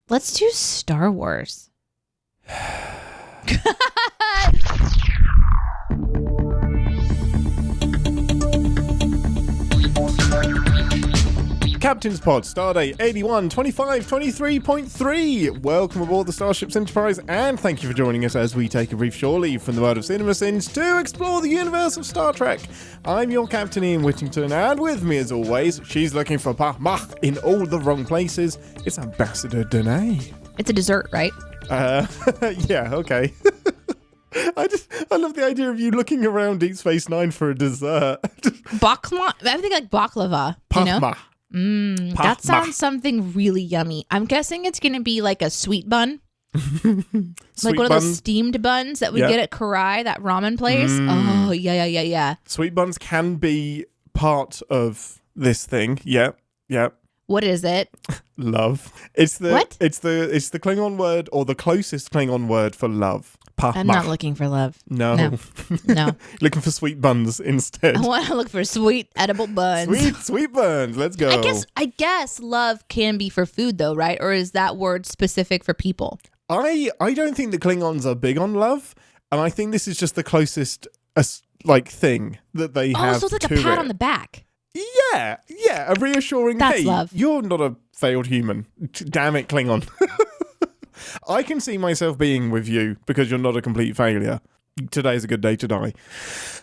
Let's do Star Wars. Captain's Pod, Stardate 812523.3. Welcome aboard the Starship's Enterprise, and thank you for joining us as we take a brief shore leave from the world of CinemaSins to explore the universe of Star Trek. I'm your Captain Ian Whittington, and with me as always, she's looking for Mach in all the wrong places. It's Ambassador Deneé. It's a dessert, right? Yeah, okay. I love the idea of you looking around Deep Space Nine for a dessert. Baklava? I think like baklava. You know? That sounds something really yummy. I'm guessing it's going to be like a sweet bun. Like one of those steamed buns that we get at Karai, that ramen place. Oh, yeah. Sweet buns can be part of this thing. Yep. What is it? Love. It's the what? It's the Klingon word, or the closest Klingon word for love. I'm not looking for love. No. Looking for sweet buns instead. I want to look for sweet edible buns. Sweet buns. Let's go. I guess love can be for food though, right? Or is that word specific for people? I don't think the Klingons are big on love, and I think this is just the closest thing that they have. Oh, so it's like a pat on the back. Yeah, a reassuring. That's hey, love. You're not a failed human. Damn it, Klingon. I can see myself being with you because you're not a complete failure. Today's a good day to die.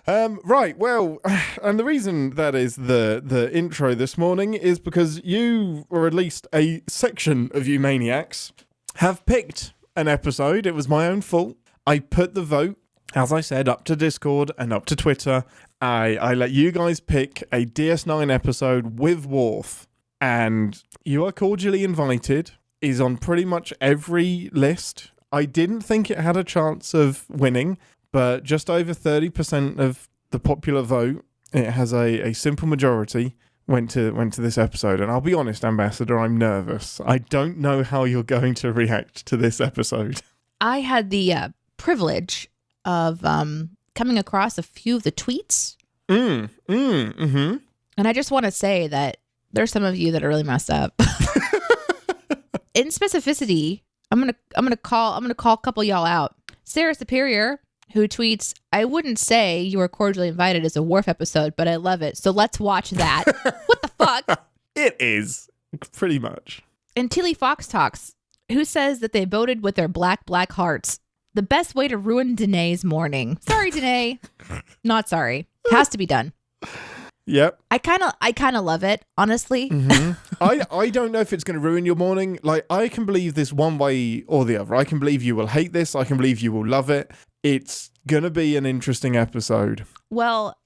Right, well, and the reason that is the intro this morning is because you, or at least a section of you maniacs, have picked an episode. It was my own fault. I put the vote, as I said, up to Discord and up to Twitter. I let you guys pick a DS9 episode with Worf, and you are cordially invited. Is on pretty much every list. I didn't think it had a chance of winning, but just over 30% of the popular vote, it has a simple majority, went to this episode. And I'll be honest, Ambassador, I'm nervous. I don't know how you're going to react to this episode. I had the privilege of coming across a few of the tweets. And I just want to say that there's some of you that are really messed up. In specificity, I'm gonna call a couple of y'all out. Sarah Superior, who tweets, "I wouldn't say you were cordially invited as a Worf episode, but I love it. So let's watch that." What the fuck? It is pretty much. And Tilly Fox Talks, who says that they voted with their black hearts. The best way to ruin Deneé's morning. Sorry, Deneé. Not sorry. It has to be done. Yep. I kind of love it, honestly. I don't know if it's going to ruin your morning. Like, I can believe this one way or the other. I can believe you will hate this. I can believe you will love it. It's going to be an interesting episode. Well,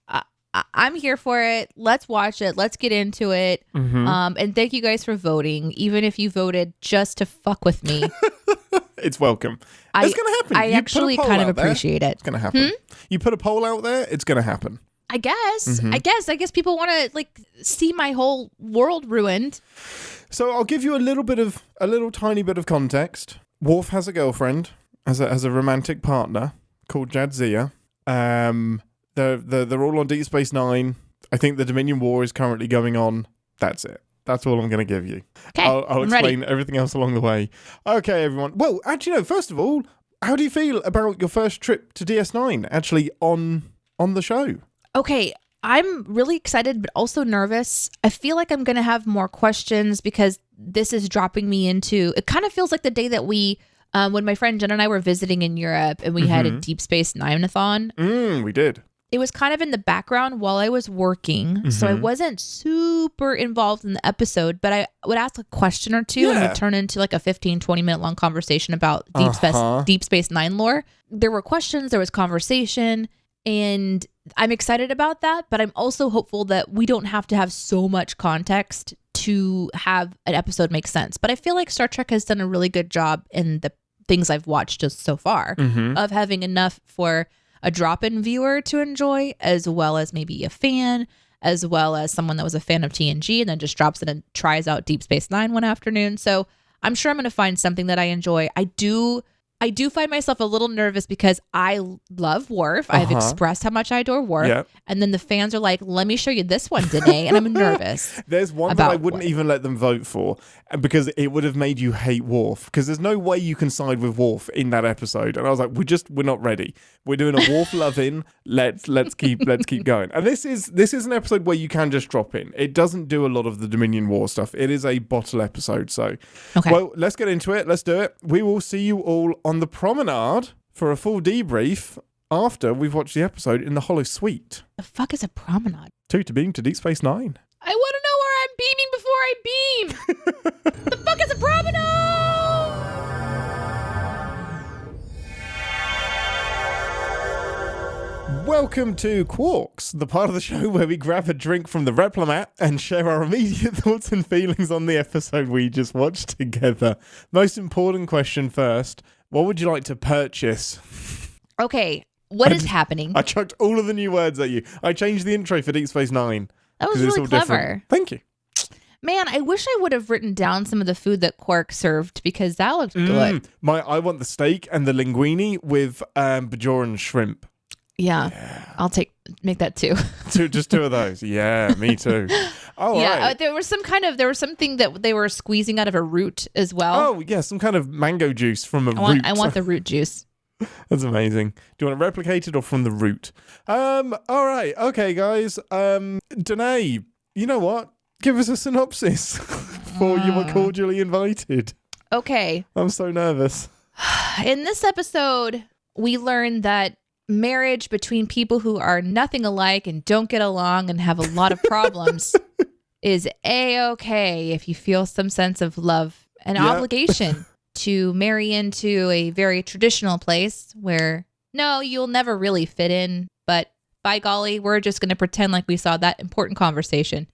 I'm here for it. Let's watch it. Let's get into it. And thank you guys for voting, even if you voted just to fuck with me. It's welcome. It's going to happen. I actually kind of appreciate it. It's going to happen. You put a poll out there, it's going to happen. I guess. I guess people want to see my whole world ruined. So I'll give you a little tiny bit of context. Worf has a girlfriend as a romantic partner called Jadzia. They're all on Deep Space Nine. I think the Dominion War is currently going on. That's it. That's all I'm going to give you. Okay, I'll explain everything else along the way. Okay, everyone. Well, actually, no. First of all, how do you feel about your first trip to DS9? Actually, on the show. Okay, I'm really excited, but also nervous. I feel like I'm going to have more questions because this is dropping me into... It kind of feels like the day that we, when my friend Jen and I were visiting in Europe and we had a Deep Space Nine-a-thon. We did. It was kind of in the background while I was working, so I wasn't super involved in the episode, but I would ask a question or two and it would turn into like a 15, 20-minute long conversation about Deep Space Nine lore. There were questions, there was conversation, and I'm excited about that, but I'm also hopeful that we don't have to have so much context to have an episode make sense. But I feel like Star Trek has done a really good job in the things I've watched just so far of having enough for a drop-in viewer to enjoy, as well as maybe a fan, as well as someone that was a fan of TNG and then just drops it and tries out Deep Space Nine one afternoon. So I'm sure I'm going to find something that I enjoy. I do I do find myself a little nervous because I love Worf. I've expressed how much I adore Worf. Yep. And then the fans are like, let me show you this one, Deneé. And I'm nervous. There's one that I wouldn't even let them vote for because it would have made you hate Worf. Because there's no way you can side with Worf in that episode. And I was like, we're not ready. We're doing a Worf love-in. Let's keep going. And this is an episode where you can just drop in. It doesn't do a lot of the Dominion War stuff. It is a bottle episode. So, well, let's get into it. Let's do it. We will see you all on the promenade for a full debrief after we've watched the episode in the Holo Suite. The fuck is a promenade? To beam to Deep Space Nine. I want to know where I'm beaming before I beam. The fuck is a promenade? Welcome to Quarks, the part of the show where we grab a drink from the Replimat and share our immediate thoughts and feelings on the episode we just watched together. Most important question first. What would you like to purchase? Okay, what is happening? I chucked all of the new words at you. I changed the intro for Deep Space Nine. That was really clever. Different. Thank you. Man, I wish I would have written down some of the food that Quark served because that looked good. I want the steak and the linguine with Bajoran shrimp. Yeah. I'll make that two. Just two of those. Yeah, me too. Oh, yeah. right. There was something that they were squeezing out of a root as well. Oh, yeah, some kind of mango juice from a root. I want the root juice. That's amazing. Do you want it replicated or from the root? All right. Okay, guys. Deneé, you know what? Give us a synopsis before you were cordially invited. Okay. I'm so nervous. In this episode, we learn that marriage between people who are nothing alike and don't get along and have a lot of problems is A-okay if you feel some sense of love and obligation to marry into a very traditional place where, no, you'll never really fit in, but by golly, we're just going to pretend like we saw that important conversation.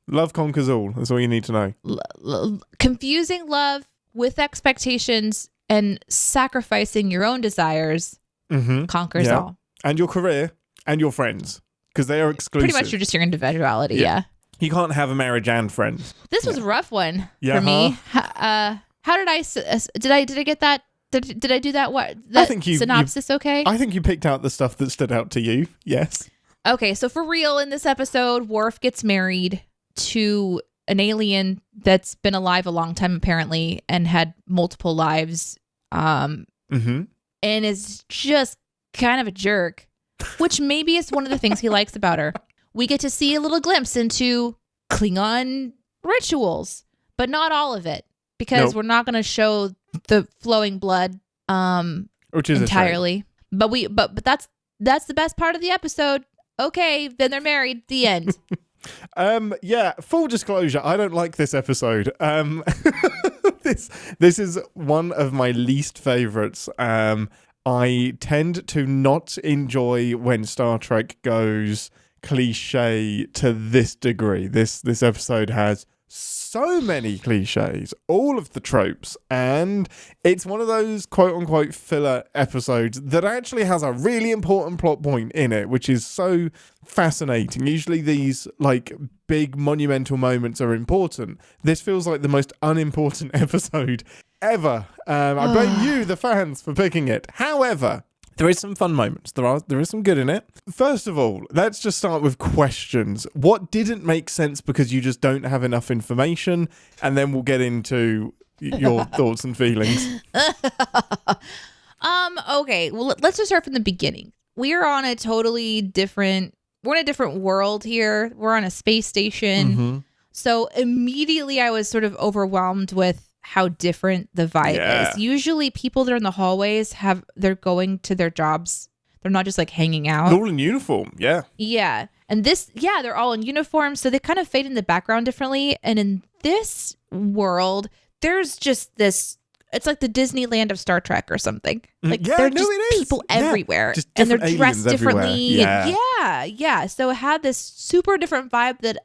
Love conquers all. That's all you need to know. Confusing love with expectations and sacrificing your own desires conquers all. And your career and your friends, because they are exclusive. Pretty much you're just your individuality, yeah. You can't have a marriage and friends. This was a rough one for me. How did I get that? Did I do that? What? I think synopsis okay? I think you picked out the stuff that stood out to you, yes. Okay, so for real, in this episode, Worf gets married to an alien that's been alive a long time, apparently, and had multiple lives. And is just kind of a jerk, which maybe is one of the things he likes about her. We get to see a little glimpse into Klingon rituals, but not all of it, because we're not going to show the flowing blood which is entirely. But that's the best part of the episode. Okay, then they're married. The end. Full disclosure, I don't like this episode. This is one of my least favorites. I tend to not enjoy when Star Trek goes cliche to this degree. This episode has so many cliches, all of the tropes, and it's one of those quote-unquote filler episodes that actually has a really important plot point in it, which is so fascinating. Usually these like big monumental moments are important. This feels like the most unimportant episode ever. I blame you, the fans, for picking it. However, there is some fun moments. There is some good in it. First of all, let's just start with questions. What didn't make sense because you just don't have enough information? And then we'll get into your thoughts and feelings. Okay. Well, let's just start from the beginning. We're on a totally different... We're in a different world here. We're on a space station. So immediately I was sort of overwhelmed with how different the vibe is. Usually people that are in the hallways they're going to their jobs. They're not just like hanging out. They're all in uniform, yeah. Yeah. And they're all in uniform, so they kind of fade in the background differently. And in this world, there's just this, it's like the Disneyland of Star Trek or something. Like there are just people everywhere. Just and they're dressed differently. Yeah. So it had this super different vibe that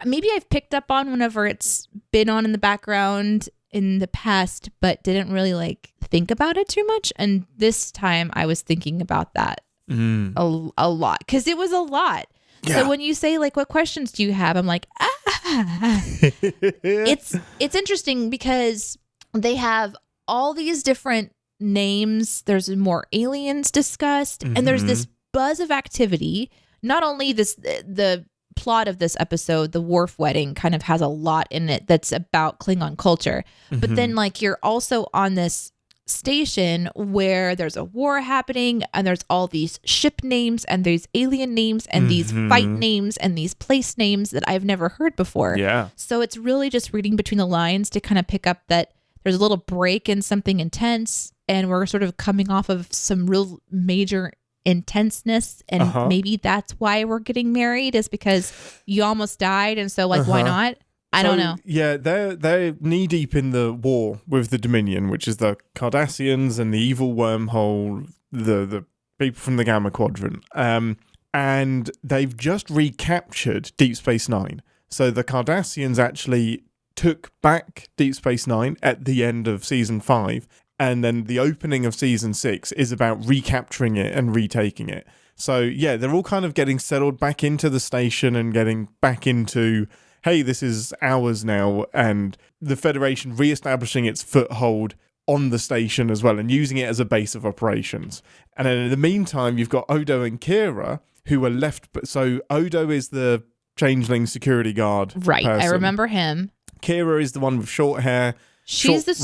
maybe I've picked up on whenever it's been on in the background in the past, but didn't really like think about it too much. And this time I was thinking about that a lot because it was a lot. Yeah. So when you say like, what questions do you have? I'm like, it's interesting because they have all these different names. There's more aliens discussed, and there's this buzz of activity. Not only the plot of this episode, the Worf wedding, kind of has a lot in it that's about Klingon culture. But then like you're also on this station where there's a war happening, and there's all these ship names and these alien names and these fight names and these place names that I've never heard before. Yeah. So it's really just reading between the lines to kind of pick up that there's a little break in something intense, and we're sort of coming off of some real major intenseness, and maybe that's why we're getting married, is because you almost died, and so like why not? I don't know. Yeah, they're knee deep in the war with the Dominion, which is the Cardassians and the evil wormhole, the people from the Gamma Quadrant. And they've just recaptured Deep Space Nine. So the Cardassians actually took back Deep Space Nine at the end of season 5, and then the opening of season 6 is about recapturing it and retaking it. So yeah, they're all kind of getting settled back into the station and getting back into, hey, this is ours now, and the Federation re-establishing its foothold on the station as well and using it as a base of operations. And then in the meantime, you've got Odo and Kira, who are left. So Odo is the changeling security guard. Right, person. I remember him. Kira is the one with short hair. She's the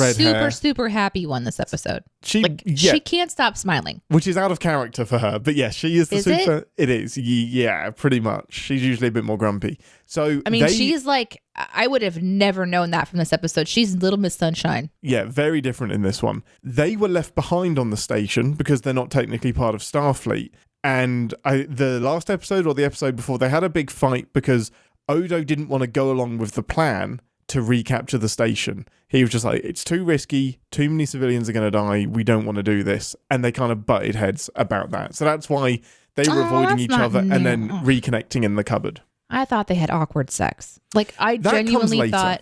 super happy one this episode. She can't stop smiling. Which is out of character for her. But yeah, she is the super. It is. Yeah, pretty much. She's usually a bit more grumpy. So I mean, she's like, I would have never known that from this episode. She's Little Miss Sunshine. Yeah, very different in this one. They were left behind on the station because they're not technically part of Starfleet. And the last episode or the episode before, they had a big fight because Odo didn't want to go along with the plan to recapture the station. He was just like, it's too risky, too many civilians are going to die, we don't want to do this. And they kind of butted heads about that. So that's why they were avoiding each other and then reconnecting in the cupboard. I thought they had awkward sex. Like, I genuinely thought,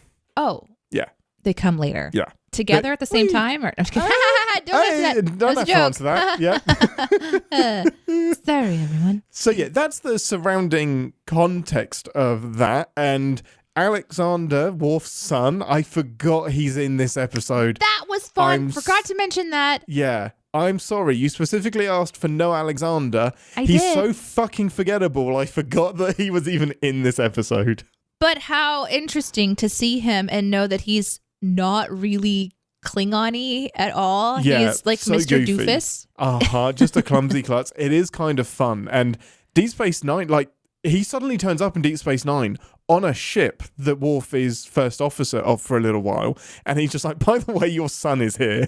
yeah, they come later. Yeah. Together at the same time? Or, don't answer that. Don't have to answer that. Yeah. Sorry, everyone. So yeah, that's the surrounding context of that. And Alexander, Worf's son, I forgot he's in this episode. That was fun. Forgot to mention that. Yeah. I'm sorry. You specifically asked for no Alexander. He's so fucking forgettable. I forgot that he was even in this episode. But how interesting to see him and know that he's not really Klingon-y at all. Yeah, he's like so Mr. goofy. Doofus. Just a clumsy klutz. It is kind of fun. And Deep Space Nine, like, he suddenly turns up in Deep Space Nine on a ship that Worf is first officer of for a little while. And he's just like, by the way, your son is here.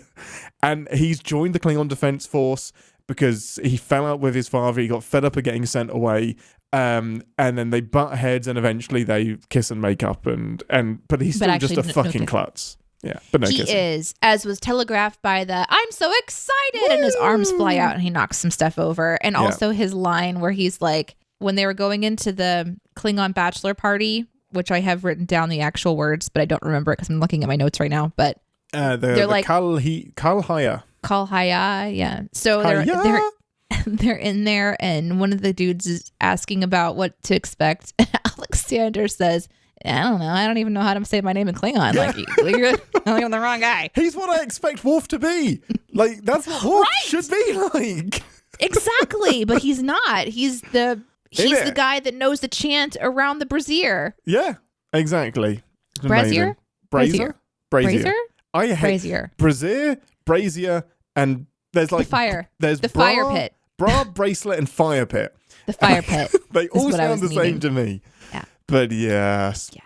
And he's joined the Klingon Defense Force because he fell out with his father. He got fed up of getting sent away. And then they butt heads and eventually they kiss and make up. But he's still just a fucking klutz. Yeah, but no kissing. He is, as was telegraphed by the "I'm so excited" and his arms fly out and he knocks some stuff over. And also his line where he's like, when they were going into the Klingon bachelor party, which I have written down the actual words, but I don't remember it because I'm looking at my notes right now. But they're like Kalhaya. Kalhaya, yeah. So they're in there, and one of the dudes is asking about what to expect. Alexander says, I don't know. I don't even know how to say my name in Klingon. Yeah. Like, you're on the wrong guy. He's what I expect Worf to be. Like, that's what Worf should be like. Exactly, but he's not. He's the guy that knows the chant around the brazier. Yeah, exactly. Brazier? Brazier. I hate Brazier. Brazier, and there's like the fire. There's the fire pit. Bra, bracelet, and fire pit. The fire pit. They all sound the same to me. Yeah. But yes. Yeah.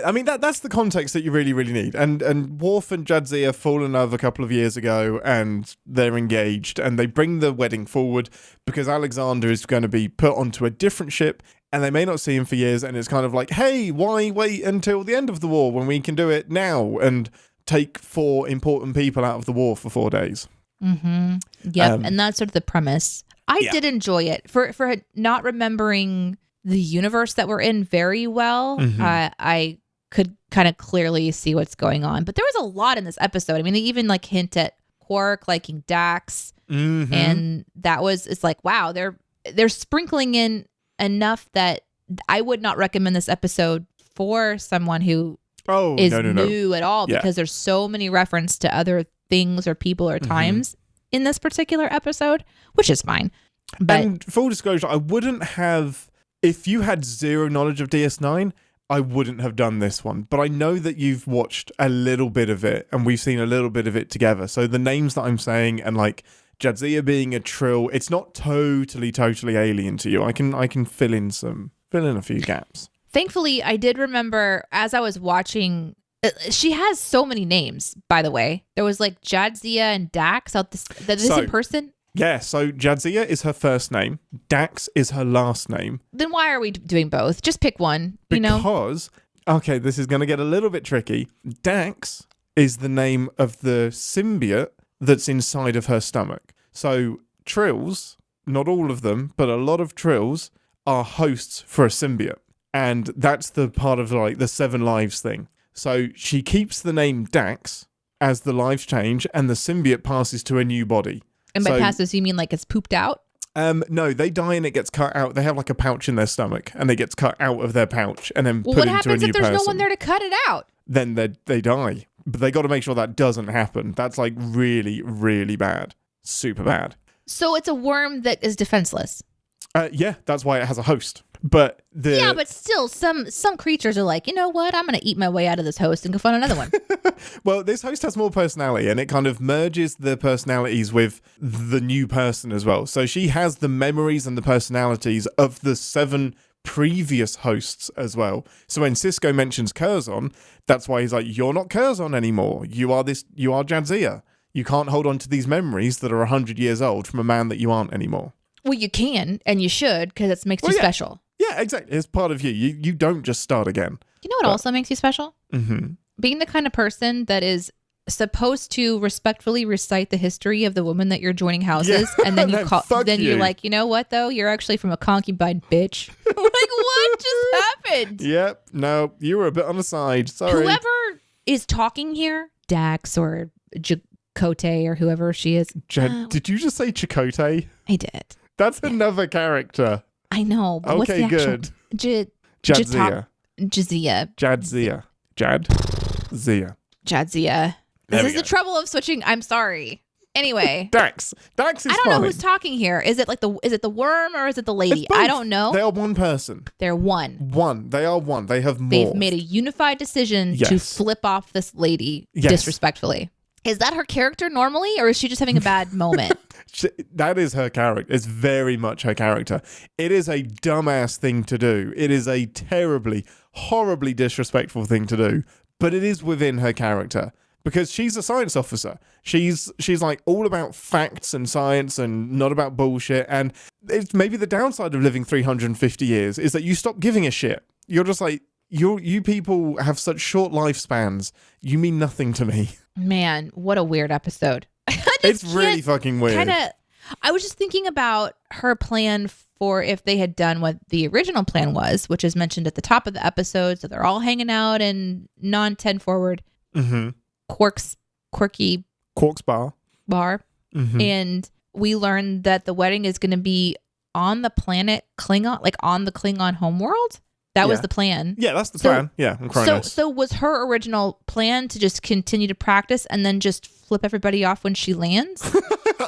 I mean that's the context that you really, really need. And Worf and Jadzia fall in love a couple of years ago, and they're engaged, and they bring the wedding forward because Alexander is going to be put onto a different ship, and they may not see him for years. And it's kind of like, hey, why wait until the end of the war when we can do it now and take 4 important people out of the war for 4 days? Mm-hmm. Yep, and that's sort of the premise. I did enjoy it for not remembering the universe that we're in very well. I could kind of clearly see what's going on, but there was a lot in this episode. I mean, they even like hint at Quark liking Dax, and it's like, wow, they're sprinkling in enough that I would not recommend this episode for someone who is new at all, because there's so many reference to other things or people or times in this particular episode, which is fine. But, and full disclosure, I wouldn't have, if you had zero knowledge of DS9, I wouldn't have done this one. But I know that you've watched a little bit of it, and we've seen a little bit of it together. So the names that I'm saying, and like Jadzia being a Trill, it's not totally alien to you. I can fill in a few gaps. Thankfully, I did remember as I was watching. She has so many names, by the way. There was like Jadzia and Dax. This in person? Yeah, so Jadzia is her first name. Dax is her last name. Then why are we doing both? Just pick one, Because, okay, this is going to get a little bit tricky. Dax is the name of the symbiote that's inside of her stomach. So Trills, not all of them, but a lot of Trills are hosts for a symbiote. And that's the part of like the 7 lives thing. So she keeps the name Dax as the lives change, and the symbiote passes to a new body. And by passes, you mean like it's pooped out? No, they die and it gets cut out. They have like a pouch in their stomach, and it gets cut out of their pouch and then put into a new person. What happens if there's no one there to cut it out? Then they die. But they got to make sure that doesn't happen. That's like really, really bad. Super bad. So it's a worm that is defenseless. Yeah, that's why it has a host. But but still, some creatures are like, you know what? I'm going to eat my way out of this host and go find another one. Well, this host has more personality, and it kind of merges the personalities with the new person as well. So she has the memories and the personalities of the 7 previous hosts as well. So when Sisko mentions Curzon, that's why he's like, you're not Curzon anymore. You are Jadzia. You can't hold on to these memories that are 100 years old from a man that you aren't anymore. Well, you can, and you should, because it makes you special. Yeah, exactly. It's part of you. You don't just start again. You know what also makes you special? Mm-hmm. Being the kind of person that is supposed to respectfully recite the history of the woman that you're joining houses, and then you're like, you know what though? You're actually from a concubine, bitch. Like, what just happened? Yep. No, you were a bit on the side. Sorry. Whoever is talking here, Dax or Chakotay or whoever she is. Did you just say Chakotay? I did. That's another character. I know. But okay, what's the good. Jadzia. Jadzia. This is the trouble of switching. I'm sorry. Anyway. Dax is I don't know who's talking here. Is it the worm or is it the lady? I don't know. They are one person. They're one. They are one. They have more. They've made a unified decision to flip off this lady disrespectfully. Is that her character normally, or is she just having a bad moment? That is her character. It's very much her character. It is a dumbass thing to do. It is a terribly, horribly disrespectful thing to do. But it is within her character. Because she's a science officer. She's like all about facts and science and not about bullshit. And it's maybe the downside of living 350 years is that you stop giving a shit. You're just like, you people have such short lifespans. You mean nothing to me. Man, what a weird episode. It's really fucking weird. I was just thinking about her plan for if they had done what the original plan was, which is mentioned at the top of the episode. So they're all hanging out in non-10 forward Quark's bar. Mm-hmm. And we learned that the wedding is going to be on the planet Klingon, like on the Klingon homeworld. That was the plan. Yeah, that's the plan. Yeah, So was her original plan to just continue to practice and then just flip everybody off when she lands?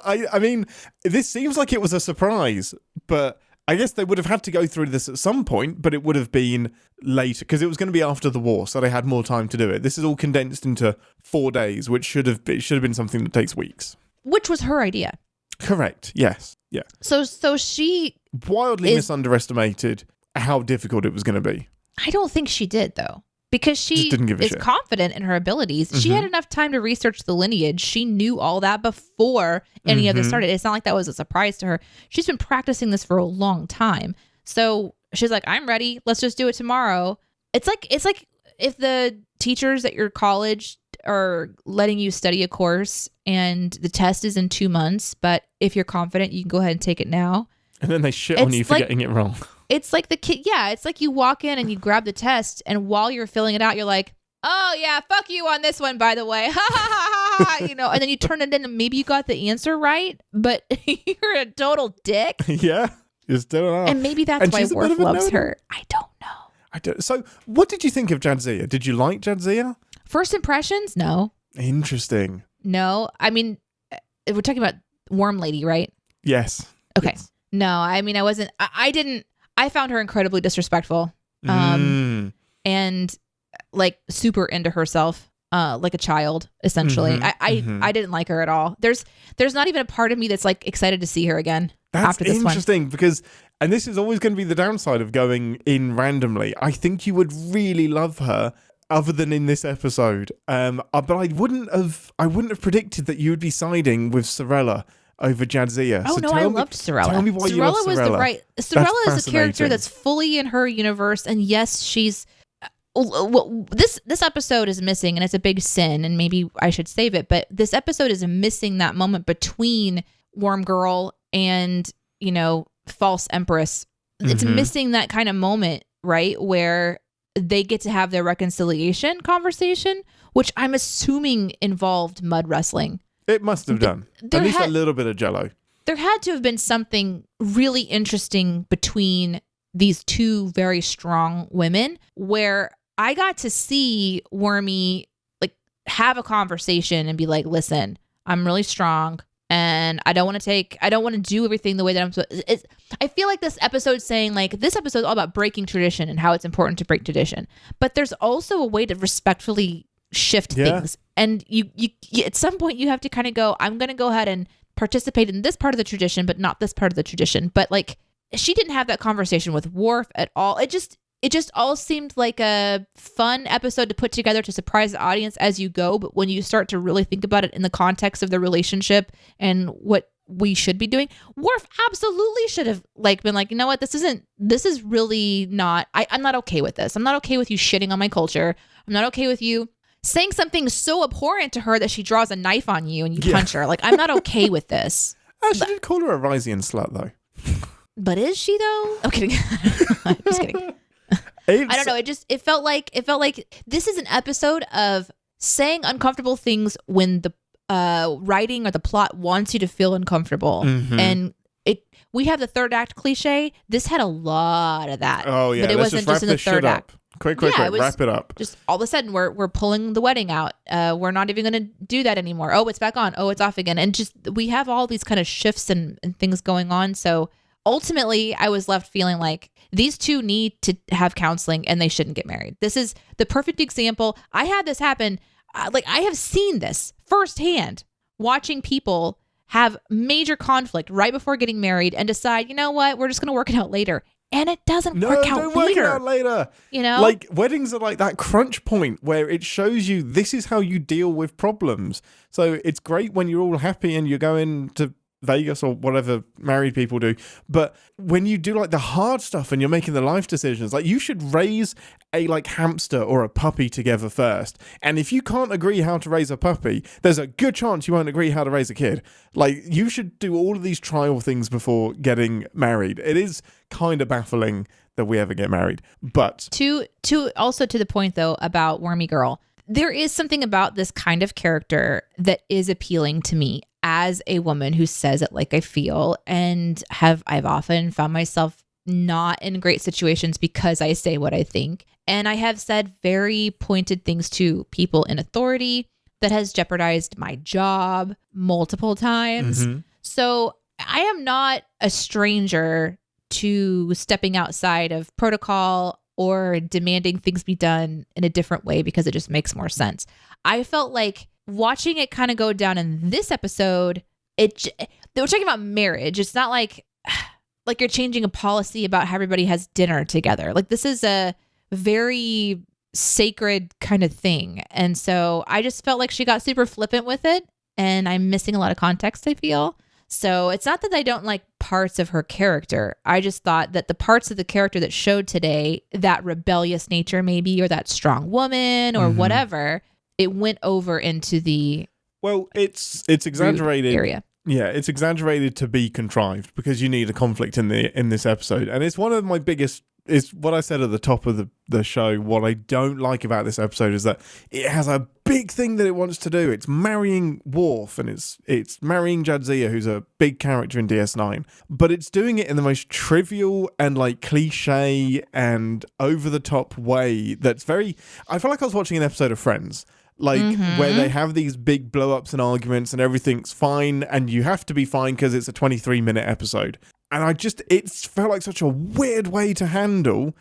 I mean, this seems like it was a surprise, but I guess they would have had to go through this at some point, but it would have been later because it was going to be after the war, so they had more time to do it. This is all condensed into 4 days, which should have been something that takes weeks. Which was her idea. Correct. Yes. Yeah. So she wildly misunderestimated how difficult it was going to be. I don't think she did, though, because she is confident in her abilities. She had enough time to research the lineage. She knew all that before any of this started. It's not like that was a surprise to her. She's been practicing this for a long time. So she's like, I'm ready. Let's just do it tomorrow. It's like if the teachers at your college are letting you study a course and the test is in 2 months, but if you're confident, you can go ahead and take it now. And then they shit on you for getting it wrong. It's like the kid. Yeah, it's like you walk in and you grab the test, and while you're filling it out, you're like, "Oh yeah, fuck you on this one, by the way." Ha ha ha ha. And then you turn it in, and maybe you got the answer right, but you're a total dick. Yeah, you still don't know. And maybe that's why Worf loves her. I don't know. So, what did you think of Jadzia? Did you like Jadzia? First impressions? No. Interesting. No. I mean, we're talking about Worm Lady, right? Yes. Okay. Yes. No, I mean, I wasn't. I found her incredibly disrespectful. And like super into herself, like a child, essentially. I didn't like her at all. There's not even a part of me that's like excited to see her again. That's after this interesting because, and this is always going to be the downside of going in randomly. I think you would really love her, other than in this episode. But I wouldn't have predicted that you would be siding with Sorella over Jadzia. Oh, so I loved Sorella. Tell me why you love Sorella. Was the right. Sorella is a character that's fully in her universe, and yes, she's. Well, this episode is missing, and it's a big sin, and maybe I should save it. But this episode is missing that moment between Worm Girl and False Empress. It's missing that kind of moment, right, where they get to have their reconciliation conversation, which I'm assuming involved mud wrestling. It must have done. At least a little bit of Jello. There had to have been something really interesting between these two very strong women where I got to see Wormy like have a conversation and be like, listen, I'm really strong and I don't want to do everything the way that I'm supposed. I feel like this episode's saying like, this episode's all about breaking tradition and how it's important to break tradition. But there's also a way to respectfully shift things. And you at some point you have to kind of go, I'm going to go ahead and participate in this part of the tradition, but not this part of the tradition. But like, she didn't have that conversation with Worf at all. It just all seemed like a fun episode to put together to surprise the audience as you go. But when you start to really think about it in the context of the relationship and what we should be doing, Worf absolutely should have like been like, you know what, this is really not, I'm not okay with this. I'm not okay with you shitting on my culture. I'm not okay with you saying something so abhorrent to her that she draws a knife on you and you punch her. Like, I'm not okay with this. She did call her a ReSINstance slut though. But is she though? I'm kidding. I'm just kidding. I don't know. It felt like this is an episode of saying uncomfortable things when the writing or the plot wants you to feel uncomfortable. And we have the third act cliche. This had a lot of that. Oh yeah, but it wasn't just in the third act. Quick, wrap it up. Just all of a sudden we're pulling the wedding out. We're not even going to do that anymore. Oh, it's back on. Oh, it's off again. And just we have all these kind of shifts and things going on. So ultimately, I was left feeling like these two need to have counseling and they shouldn't get married. This is the perfect example. I had this happen. I have seen this firsthand, watching people have major conflict right before getting married and decide, you know what, we're just going to work it out later. And it doesn't work out later. No, don't work it out later. You know? Like, weddings are like that crunch point where it shows you this is how you deal with problems. So it's great when you're all happy and you're going to Vegas or whatever married people do, but when you do like the hard stuff and you're making the life decisions, like you should raise a like hamster or a puppy together first, and if you can't agree how to raise a puppy, there's a good chance you won't agree how to raise a kid. Like, you should do all of these trial things before getting married. It is kind of baffling that we ever get married. But to also to the point though about Wormy Girl, there is something about this kind of character that is appealing to me as a woman who says it like I feel, and I've often found myself not in great situations because I say what I think. And I have said very pointed things to people in authority that has jeopardized my job multiple times. So I am not a stranger to stepping outside of protocol or demanding things be done in a different way because it just makes more sense. I felt like watching it kind of go down in this episode, they were talking about marriage. It's not like you're changing a policy about how everybody has dinner together. Like, this is a very sacred kind of thing. And so I just felt like she got super flippant with it, and I'm missing a lot of context, I feel. So it's not that I don't like parts of her character. I just thought that the parts of the character that showed today, that rebellious nature maybe, or that strong woman or whatever, it went over into the it's exaggerated area. Yeah, it's exaggerated to be contrived because you need a conflict in this episode. And it's one of my biggest, it's what I said at the top of the show. What I don't like about this episode is that it has a big thing that it wants to do. It's marrying Worf, and it's marrying Jadzia, who's a big character in DS9. But it's doing it in the most trivial and like cliche and over the top way that's very... I feel like I was watching an episode of Friends. Like, where they have these big blow-ups and arguments and everything's fine, and you have to be fine because it's a 23-minute episode. And it felt like such a weird way to handle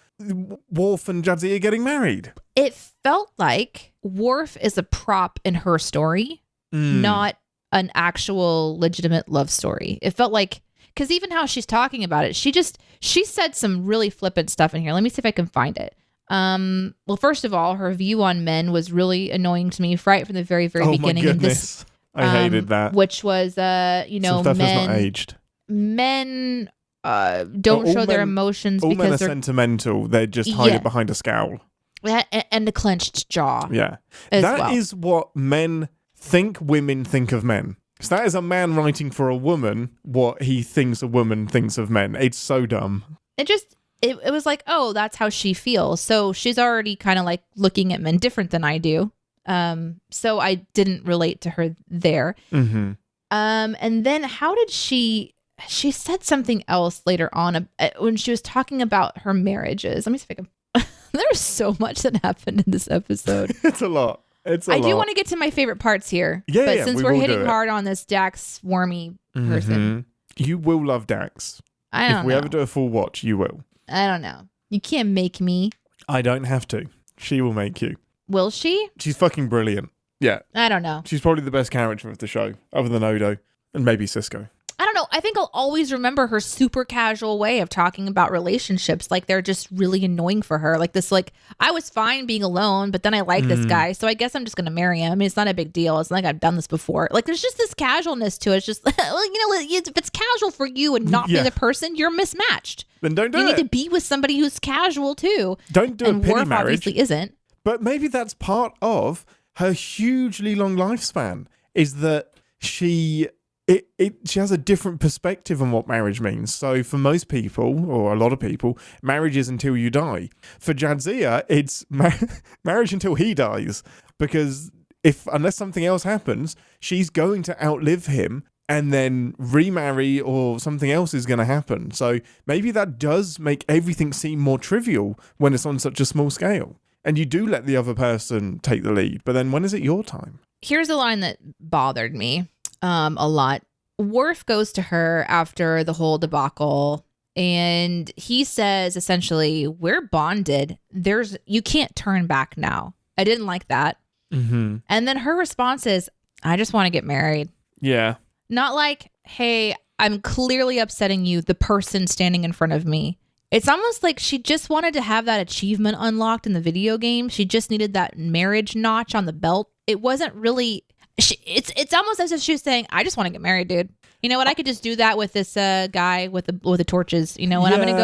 Worf and Jadzia getting married. It felt like Worf is a prop in her story, not an actual legitimate love story. It felt like, because even how she's talking about it, she said some really flippant stuff in here. Let me see if I can find it. Well, first of all, her view on men was really annoying to me right from the very, very beginning. Oh my goodness. I hated that. Which was, some stuff has not aged. Men don't show their emotions all because men are they're sentimental. They just hide it behind a scowl. And a clenched jaw. Yeah. That is what men think women think of men. So that is a man writing for a woman what he thinks a woman thinks of men. It's so dumb. It was like, oh, that's how she feels. So she's already kind of like looking at men different than I do. So I didn't relate to her there. Mm-hmm. And then how did she said something else later on when she was talking about her marriages. Let me see if I can. There's so much that happened in this episode. It's a lot. I do want to get to my favorite parts here. Yeah, but since we're hitting hard on this Dax Wormy person. You will love Dax. If we ever do a full watch, you will. I don't know. You can't make me. I don't have to. She will make you. Will she? She's fucking brilliant. Yeah. I don't know. She's probably the best character of the show, other than Odo and maybe Cisco. I don't know. I think I'll always remember her super casual way of talking about relationships. Like they're just really annoying for her. Like this, like I was fine being alone, but then I like this guy. So I guess I'm just going to marry him. I mean, it's not a big deal. It's not like I've done this before. Like there's just this casualness to it. It's just, well, if it's casual for you and not for the person, you're mismatched. Then don't do it. You need to be with somebody who's casual too. Don't do a pity Worf marriage. Obviously isn't. But maybe that's part of her hugely long lifespan is that she has a different perspective on what marriage means. So for most people, or a lot of people, marriage is until you die. For Jadzia, it's marriage until he dies. Because unless something else happens, she's going to outlive him and then remarry, or something else is going to happen. So maybe that does make everything seem more trivial when it's on such a small scale. And you do let the other person take the lead. But then when is it your time? Here's a line that bothered me a lot. Worf goes to her after the whole debacle, and he says, essentially, we're bonded. You can't turn back now. I didn't like that. Mm-hmm. And then her response is, I just want to get married. Yeah. Not like, hey, I'm clearly upsetting you, the person standing in front of me. It's almost like she just wanted to have that achievement unlocked in the video game. She just needed that marriage notch on the belt. It wasn't really... It's almost as if she was saying, I just want to get married, dude. You know what? I could just do that with this guy with the torches. You know what? I'm gonna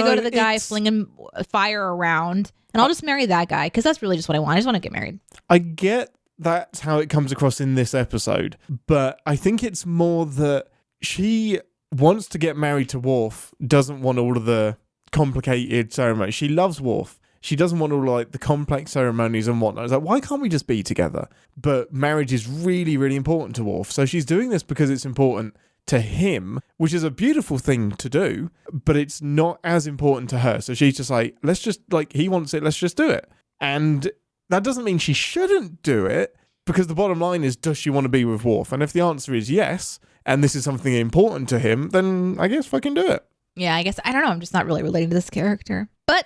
go to the guy flinging fire around, and I'll just marry that guy because that's really just what I want. I just want to get married. I get that's how it comes across in this episode, but I think it's more that she wants to get married to Worf, doesn't want all of the complicated ceremonies. She loves Worf. She doesn't want all like the complex ceremonies and whatnot. It's like, why can't we just be together? But marriage is really, really important to Worf. So she's doing this because it's important to him, which is a beautiful thing to do, but it's not as important to her. So she's just like, let's just, like, he wants it, let's just do it. And that doesn't mean she shouldn't do it, because the bottom line is, does she want to be with Worf? And if the answer is yes, and this is something important to him, then I guess fucking do it. Yeah, I guess, I don't know. I'm just not really relating to this character. But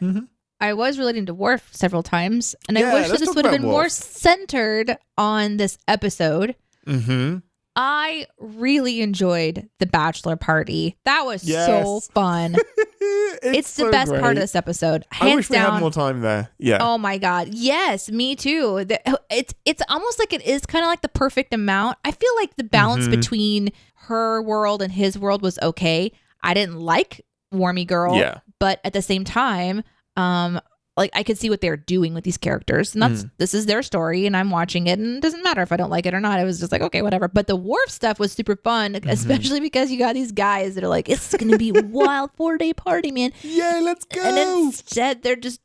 I was relating to Worf several times, and I wish that this would have been more centered on this episode. Mm-hmm. I really enjoyed the bachelor party. That was so fun. It's the best part of this episode. Hands I wish we down. had more time there. Yeah. Oh my God. Yes, me too. It's almost like it is kind of like the perfect amount. I feel like the balance between her world and his world was okay. I didn't like Wormy Girl, but at the same time, like I could see what they're doing with these characters, and this is their story, and I'm watching it, and it doesn't matter if I don't like it or not. I was just like, okay, whatever. But the Worf stuff was super fun, especially because you got these guys that are like, it's gonna be a wild 4-day party, man. Yeah, let's go. And instead, they're just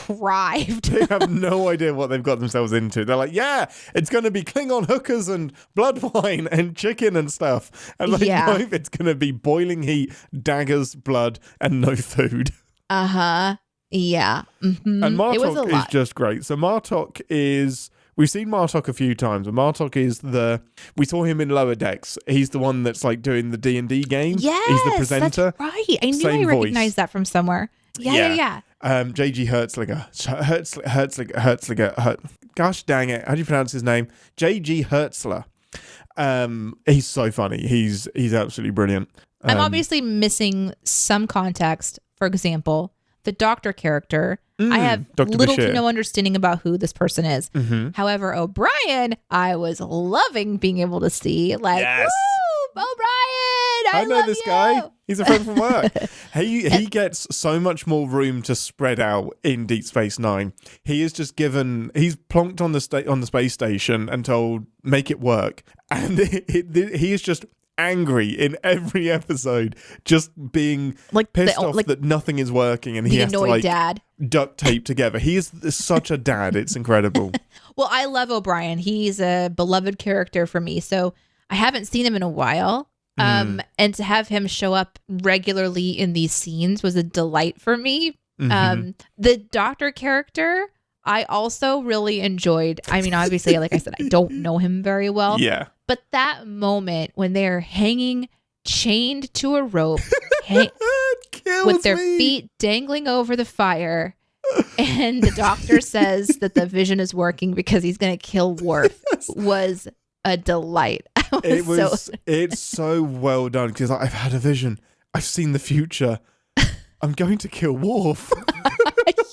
deprived. They have no idea what they've got themselves into. They're like, yeah, it's going to be Klingon hookers and blood wine and chicken and stuff. And like, no, it's going to be boiling heat, daggers, blood, and no food. Uh-huh. Yeah. Mm-hmm. And Martok is just great. So Martok is... We've seen Martok a few times, but Martok is we saw him in Lower Decks. He's the one that's like doing the D&D game. Yes, he's the presenter. That's right. I knew I recognized that from somewhere. Yeah. J.G. Hertzlinger. Gosh dang it. How do you pronounce his name? J.G. Hertzler. He's so funny. He's absolutely brilliant. I'm obviously missing some context. For example, the Doctor character. I have Dr. little Bashir. to no understanding about who this person is. Mm-hmm. However, O'Brien, I was loving being able to see. Like, yes. Woo, O'Brien, I know love this you. guy. He's a friend from work. He gets so much more room to spread out in Deep Space Nine. He is just given. He's plonked on the space station and told make it work, and he is just angry in every episode, just being like pissed off that nothing is working, and he has to like dad. Duct tape together. He is such a dad. It's incredible. Well, I love O'Brien. He's a beloved character for me. So I haven't seen him in a while. And to have him show up regularly in these scenes was a delight for me. The Doctor character, I also really enjoyed. I mean, obviously, like I said, I don't know him very well. Yeah. But that moment when they're hanging, chained to a rope, with their feet dangling over the fire, and the Doctor says that the vision is working because he's going to kill Worf, was a delight. It's so well done because I've had a vision. I've seen the future. I'm going to kill Worf.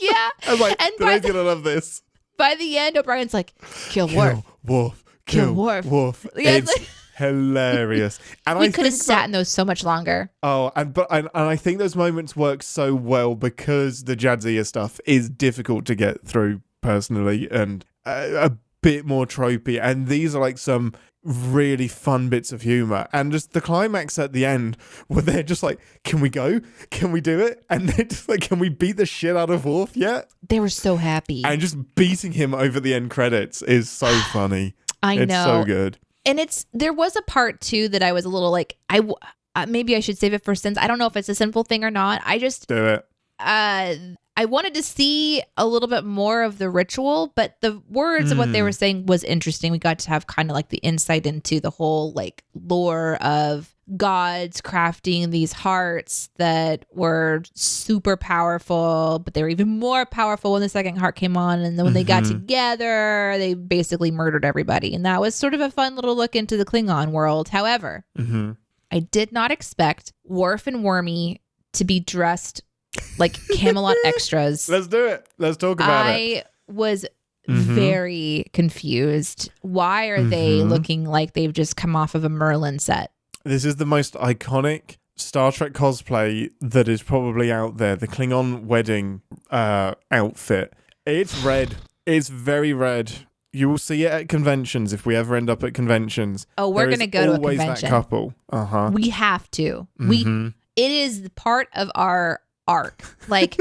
Yeah. I'm like, Deneé's going to love this. By the end, O'Brien's like, kill Worf. Kill Worf. Yeah, it's hilarious. And we could have sat in those so much longer. Oh, and I think those moments work so well because the Jadzia stuff is difficult to get through personally and a bit more tropey. And these are like some really fun bits of humor, and just the climax at the end where they're just like, can we go? Can we do it? And they're just like, can we beat the shit out of Worf yet? They were so happy. And just beating him over the end credits is so funny. It's so good. And there was a part too that I was a little like, maybe I should save it for Sins. I don't know if it's a sinful thing or not. I just do it. I wanted to see a little bit more of the ritual, but the words of what they were saying was interesting. We got to have kind of like the insight into the whole like lore of gods crafting these hearts that were super powerful, but they were even more powerful when the second heart came on. And then when they got together, they basically murdered everybody. And that was sort of a fun little look into the Klingon world. However, I did not expect Worf and Wormy to be dressed like Camelot extras. Let's do it. Let's talk about it. I was very confused. Why are they looking like they've just come off of a Merlin set? This is the most iconic Star Trek cosplay that is probably out there. The Klingon wedding outfit. It's red. It's very red. You will see it at conventions if we ever end up at conventions. Oh, we're going to go to a convention. Always that couple. We have to. It is part of our arc. Like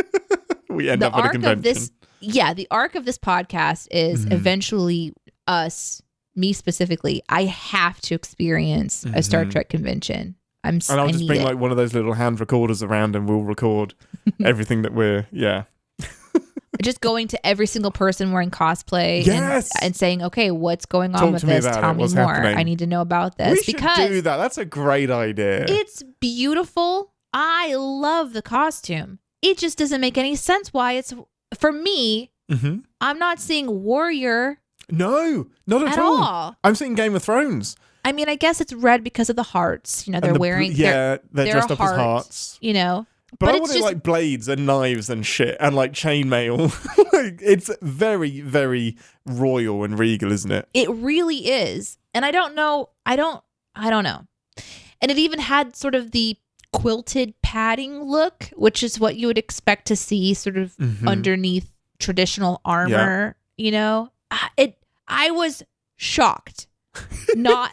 we end up at a convention. The arc of this podcast is eventually us, me specifically. I have to experience a Star Trek convention. And I'll just bring like one of those little hand recorders around and we'll record everything that we're just going to every single person wearing cosplay and saying, okay, what's going on with this? Tell me more. Happening? I need to know about this. We should do that. That's a great idea. It's beautiful. I love the costume. It just doesn't make any sense why it's, for me, I'm not seeing warrior. No, not at all. I'm seeing Game of Thrones. I mean, I guess it's red because of the hearts. You know, they're wearing... they're dressed up as hearts. You know? But I want it like blades and knives and shit and like chainmail. It's very, very royal and regal, isn't it? It really is. And I don't know. I don't know. And it even had sort of the quilted padding look, which is what you would expect to see sort of underneath traditional armor. You know, I was shocked. Not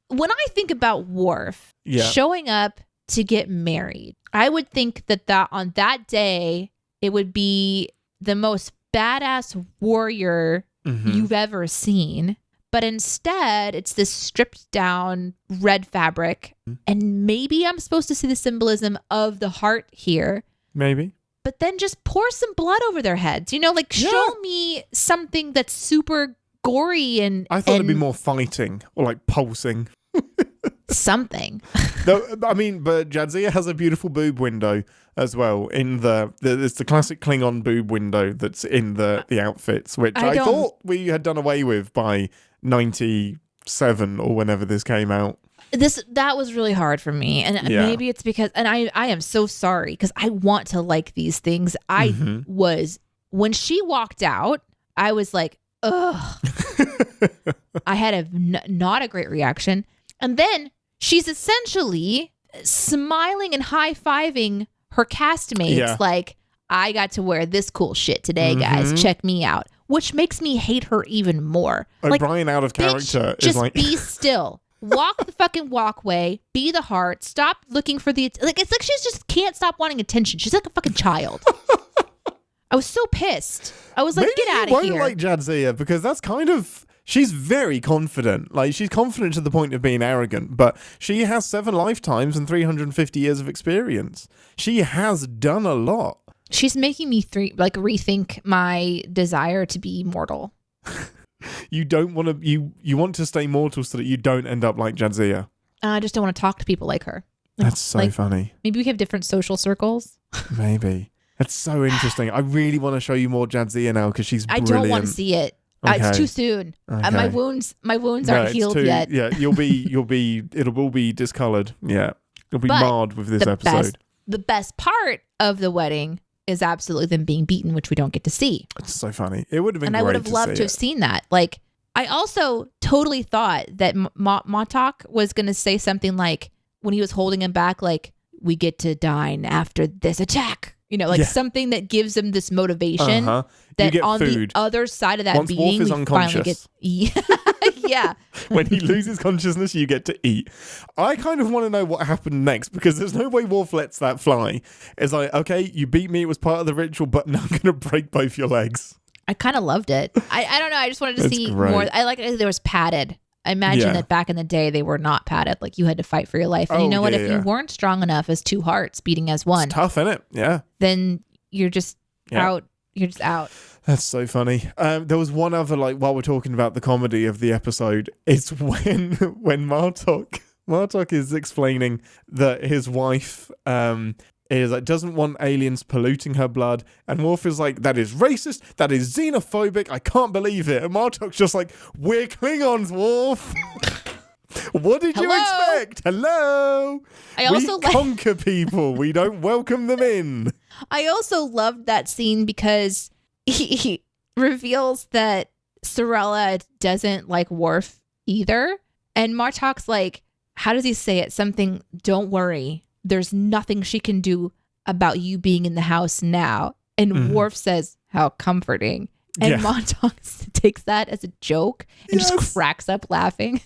when I think about Worf showing up to get married, I would think that on that day it would be the most badass warrior you've ever seen. But instead, it's this stripped down red fabric. And maybe I'm supposed to see the symbolism of the heart here. Maybe. But then just pour some blood over their heads. Show me something that's super gory and... I thought it'd be more fighting or like pulsing. Something. But Jadzia has a beautiful boob window as well. It's the classic Klingon boob window that's in the outfits, which I thought we had done away with by 97 or whenever this came out. That was really hard for me, and maybe it's because, and I am so sorry because I want to like these things. I was, when she walked out, I was like, ugh. I had not a great reaction, and then she's essentially smiling and high-fiving her castmates like, I got to wear this cool shit today, guys. Check me out. Which makes me hate her even more. O'Brien out of character is just like... be still. Walk the fucking walkway. Be the heart. Stop looking for the... it's like she just can't stop wanting attention. She's like a fucking child. I was so pissed. I was like, maybe get out of here. You won't like Jadzia because that's kind of... She's very confident. Like, she's confident to the point of being arrogant, but she has 7 lifetimes and 350 years of experience. She has done a lot. She's making me rethink my desire to be mortal. You don't want to... You want to stay mortal so that you don't end up like Jadzia. I just don't want to talk to people like her. That's so funny. Maybe we have different social circles. Maybe. That's so interesting. I really want to show you more Jadzia now because she's brilliant. I don't want to see it. Okay. It's too soon. Okay. My wounds aren't healed yet. Yeah, it'll all be discolored. Yeah. It'll be marred with this episode. The best part of the wedding is absolutely them being beaten, which we don't get to see. It's so funny. It would have been and great I would have loved to have seen that. Like, I also totally thought that Martok was going to say something like, when he was holding him back, like, we get to dine after this attack. Something that gives him this motivation that on food. The other side of that Once being, Worf is unconscious. Yeah. When he loses consciousness, you get to eat. I kind of want to know what happened next because there's no way Worf lets that fly. It's like, okay, you beat me. It was part of the ritual, but now I'm going to break both your legs. I kind of loved it. I don't know. I just wanted to see more. I like it. There was padded. I imagine that back in the day, they were not padded. Like, you had to fight for your life. And you know what? If you weren't strong enough as 2 hearts beating as one. It's tough, isn't it? Yeah. Then you're just out. You're just out. That's so funny. There was one other, while we're talking about the comedy of the episode, it's when Martok is explaining that his wife doesn't want aliens polluting her blood, and Worf is like, that is racist, that is xenophobic, I can't believe it. And Martok's just like, we're Klingons, Worf. What did you expect? Hello. We conquer people. We don't welcome them in. I also loved that scene because he reveals that Sorella doesn't like Worf either. And Martok's like, how does he say it? Something, don't worry. There's nothing she can do about you being in the house now. And Worf says, how comforting. And Martok takes that as a joke and just cracks up laughing.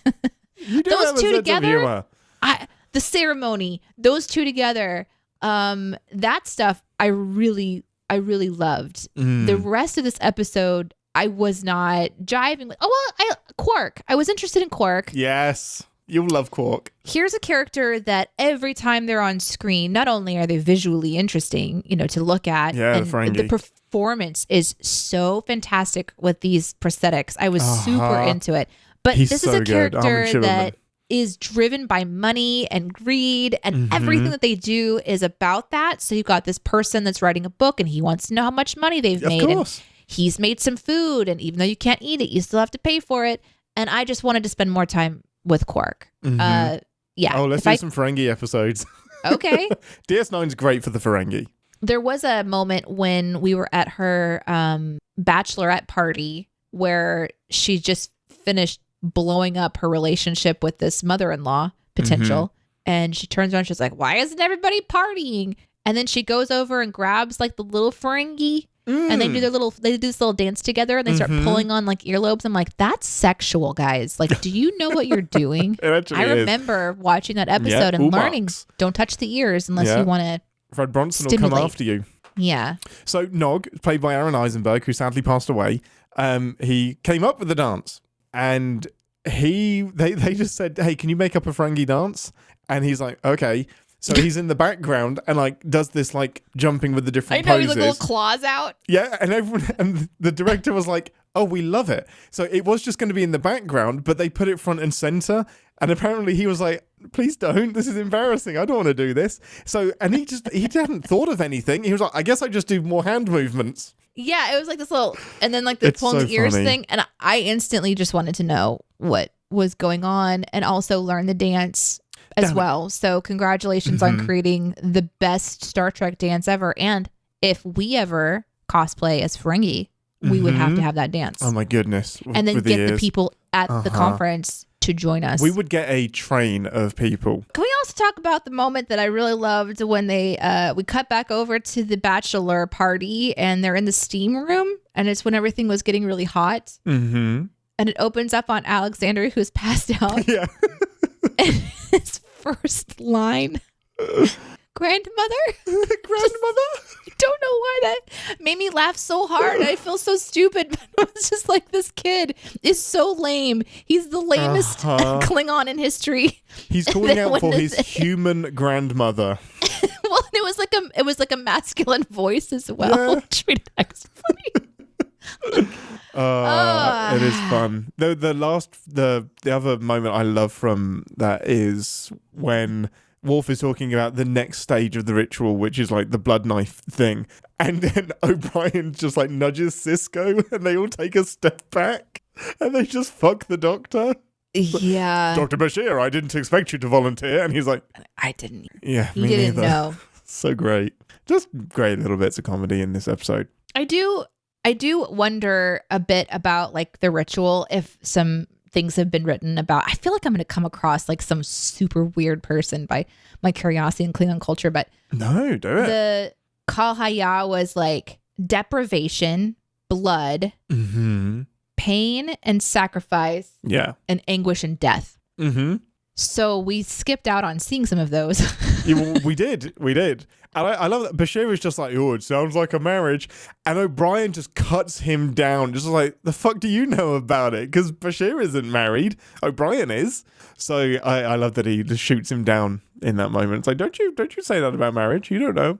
Those two together, the ceremony, those two together, that stuff I really loved. The rest of this episode, I was not jiving with. Quark. I was interested in Quark. Yes. You'll love Quark. Here's a character that every time they're on screen, not only are they visually interesting, to look at, and the performance is so fantastic with these prosthetics. I was super into it. But this is a character that is driven by money and greed, and everything that they do is about that. So you've got this person that's writing a book, and he wants to know how much money they've made. Of course. And he's made some food, and even though you can't eat it, you still have to pay for it. And I just wanted to spend more time with Quark. Let's do some Ferengi episodes. Okay. DS9's great for the Ferengi. There was a moment when we were at her bachelorette party where she just finished blowing up her relationship with this mother-in-law potential. And she turns around and she's like, why isn't everybody partying? And then she goes over and grabs the little Ferengi and they do this little dance together and they start pulling on earlobes. I'm like, that's sexual, guys. Do you know what you're doing? I remember watching that episode and learning, don't touch the ears unless you want to Fred Bronson will come after you. Yeah. So Nog, played by Aaron Eisenberg, who sadly passed away, he came up with the dance, and they just said, "Hey, can you make up a Ferengi dance?" And he's like, "Okay." So he's in the background and like does this like jumping with the different poses. He's like little claws out. Yeah, and the director was like, "Oh, we love it." So it was just going to be in the background, but they put it front and center. And apparently he was like, "Please don't. This is embarrassing. I don't want to do this." So, and he hadn't thought of anything. He was like, "I guess I just do more hand movements." Yeah, it was like this little, and then like the pulling the ears thing. And I instantly just wanted to know what was going on and also learn the dance as well. So congratulations on creating the best Star Trek dance ever. And if we ever cosplay as Ferengi, we would have to have that dance. Oh my goodness. And then get the people at the conference to join us. We would get a train of people. Can we also talk about the moment that I really loved when we cut back over to the bachelor party and they're in the steam room, and it's when everything was getting really hot. Mm-hmm. And it opens up on Alexander, who's passed out. Yeah. And his first line, grandmother? Grandmother? I don't know why that made me laugh so hard. I feel so stupid. But it was just like, this kid is so lame. He's the lamest Klingon in history. He's calling out for his human grandmother. Well, it was like a masculine voice as well. Yeah. Which made it extra funny. It is fun. The other moment I love from that is when Worf is talking about the next stage of the ritual, which is like the blood knife thing, and then O'Brien just like nudges Cisco, and they all take a step back, and they just fuck the doctor. Yeah, Dr. Bashir, I didn't expect you to volunteer, and he's like, I didn't. Yeah, he didn't know. So great, just great little bits of comedy in this episode. I do wonder a bit about like the ritual, if some things have been written about. I feel like I'm going to come across like some super weird person by my curiosity in Klingon culture, but no, do it. The Kal Haya was like deprivation, blood, pain and sacrifice, and anguish and death. So we skipped out on seeing some of those. We did. And I love that Bashir is just like, "Oh, it sounds like a marriage." And O'Brien just cuts him down. Just like, the fuck do you know about it? Because Bashir isn't married. O'Brien is. So I love that he just shoots him down in that moment. It's like, don't you say that about marriage. You don't know.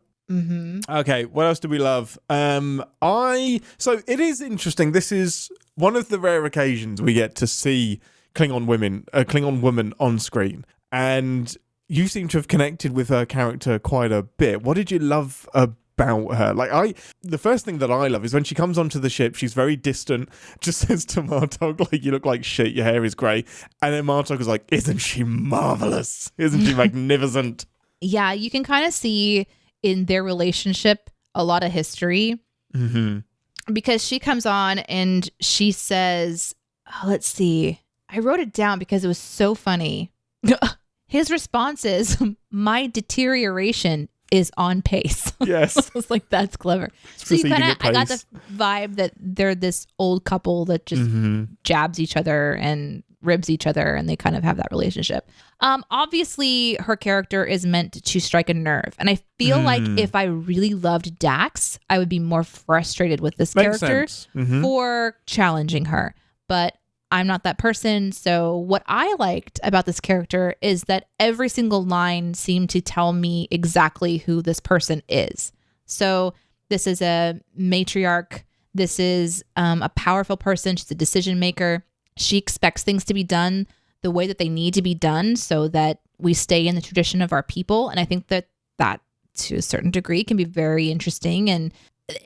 Okay, what else do we love? So it is interesting. This is one of the rare occasions we get to see Klingon woman on screen. And you seem to have connected with her character quite a bit. What did you love about her? Like, the first thing that I love is when she comes onto the ship, she's very distant, just says to Martok, like, "You look like shit, your hair is grey." And then Martok is like, "Isn't she marvelous? Isn't she magnificent?" Yeah, you can kind of see in their relationship a lot of history. Because she comes on and she says, let's see, I wrote it down because it was so funny. His response is, "My deterioration is on pace." Yes. I was like, that's clever. So I got the vibe that they're this old couple that just jabs each other and ribs each other, and they kind of have that relationship. Obviously, her character is meant to strike a nerve. And I feel like if I really loved Dax, I would be more frustrated with this character for challenging her. But I'm not that person. So what I liked about this character is that every single line seemed to tell me exactly who this person is. So this is a matriarch. This is a powerful person. She's a decision maker. She expects things to be done the way that they need to be done so that we stay in the tradition of our people. And I think that to a certain degree can be very interesting. And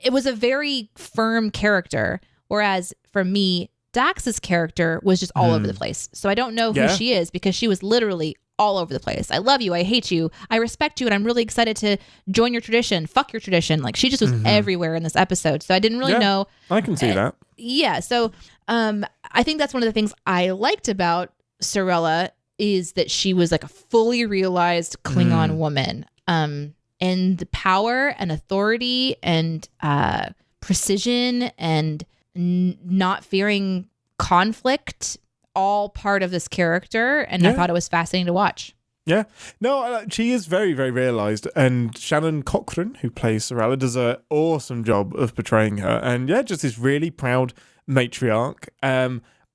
it was a very firm character. Whereas for me, Dax's character was just all over the place. So I don't know who she is because she was literally all over the place. I love you. I hate you. I respect you. And I'm really excited to join your tradition. Fuck your tradition. Like, she just was everywhere in this episode. So I didn't really know. I can see that. Yeah. So I think that's one of the things I liked about Sorella is that she was like a fully realized Klingon woman. And the power and authority and precision and not fearing conflict, all part of this character. And I thought it was fascinating to watch. Yeah. No, she is very, very realised. And Shannon Cochran, who plays Sorella, does an awesome job of portraying her. And yeah, just this really proud matriarch.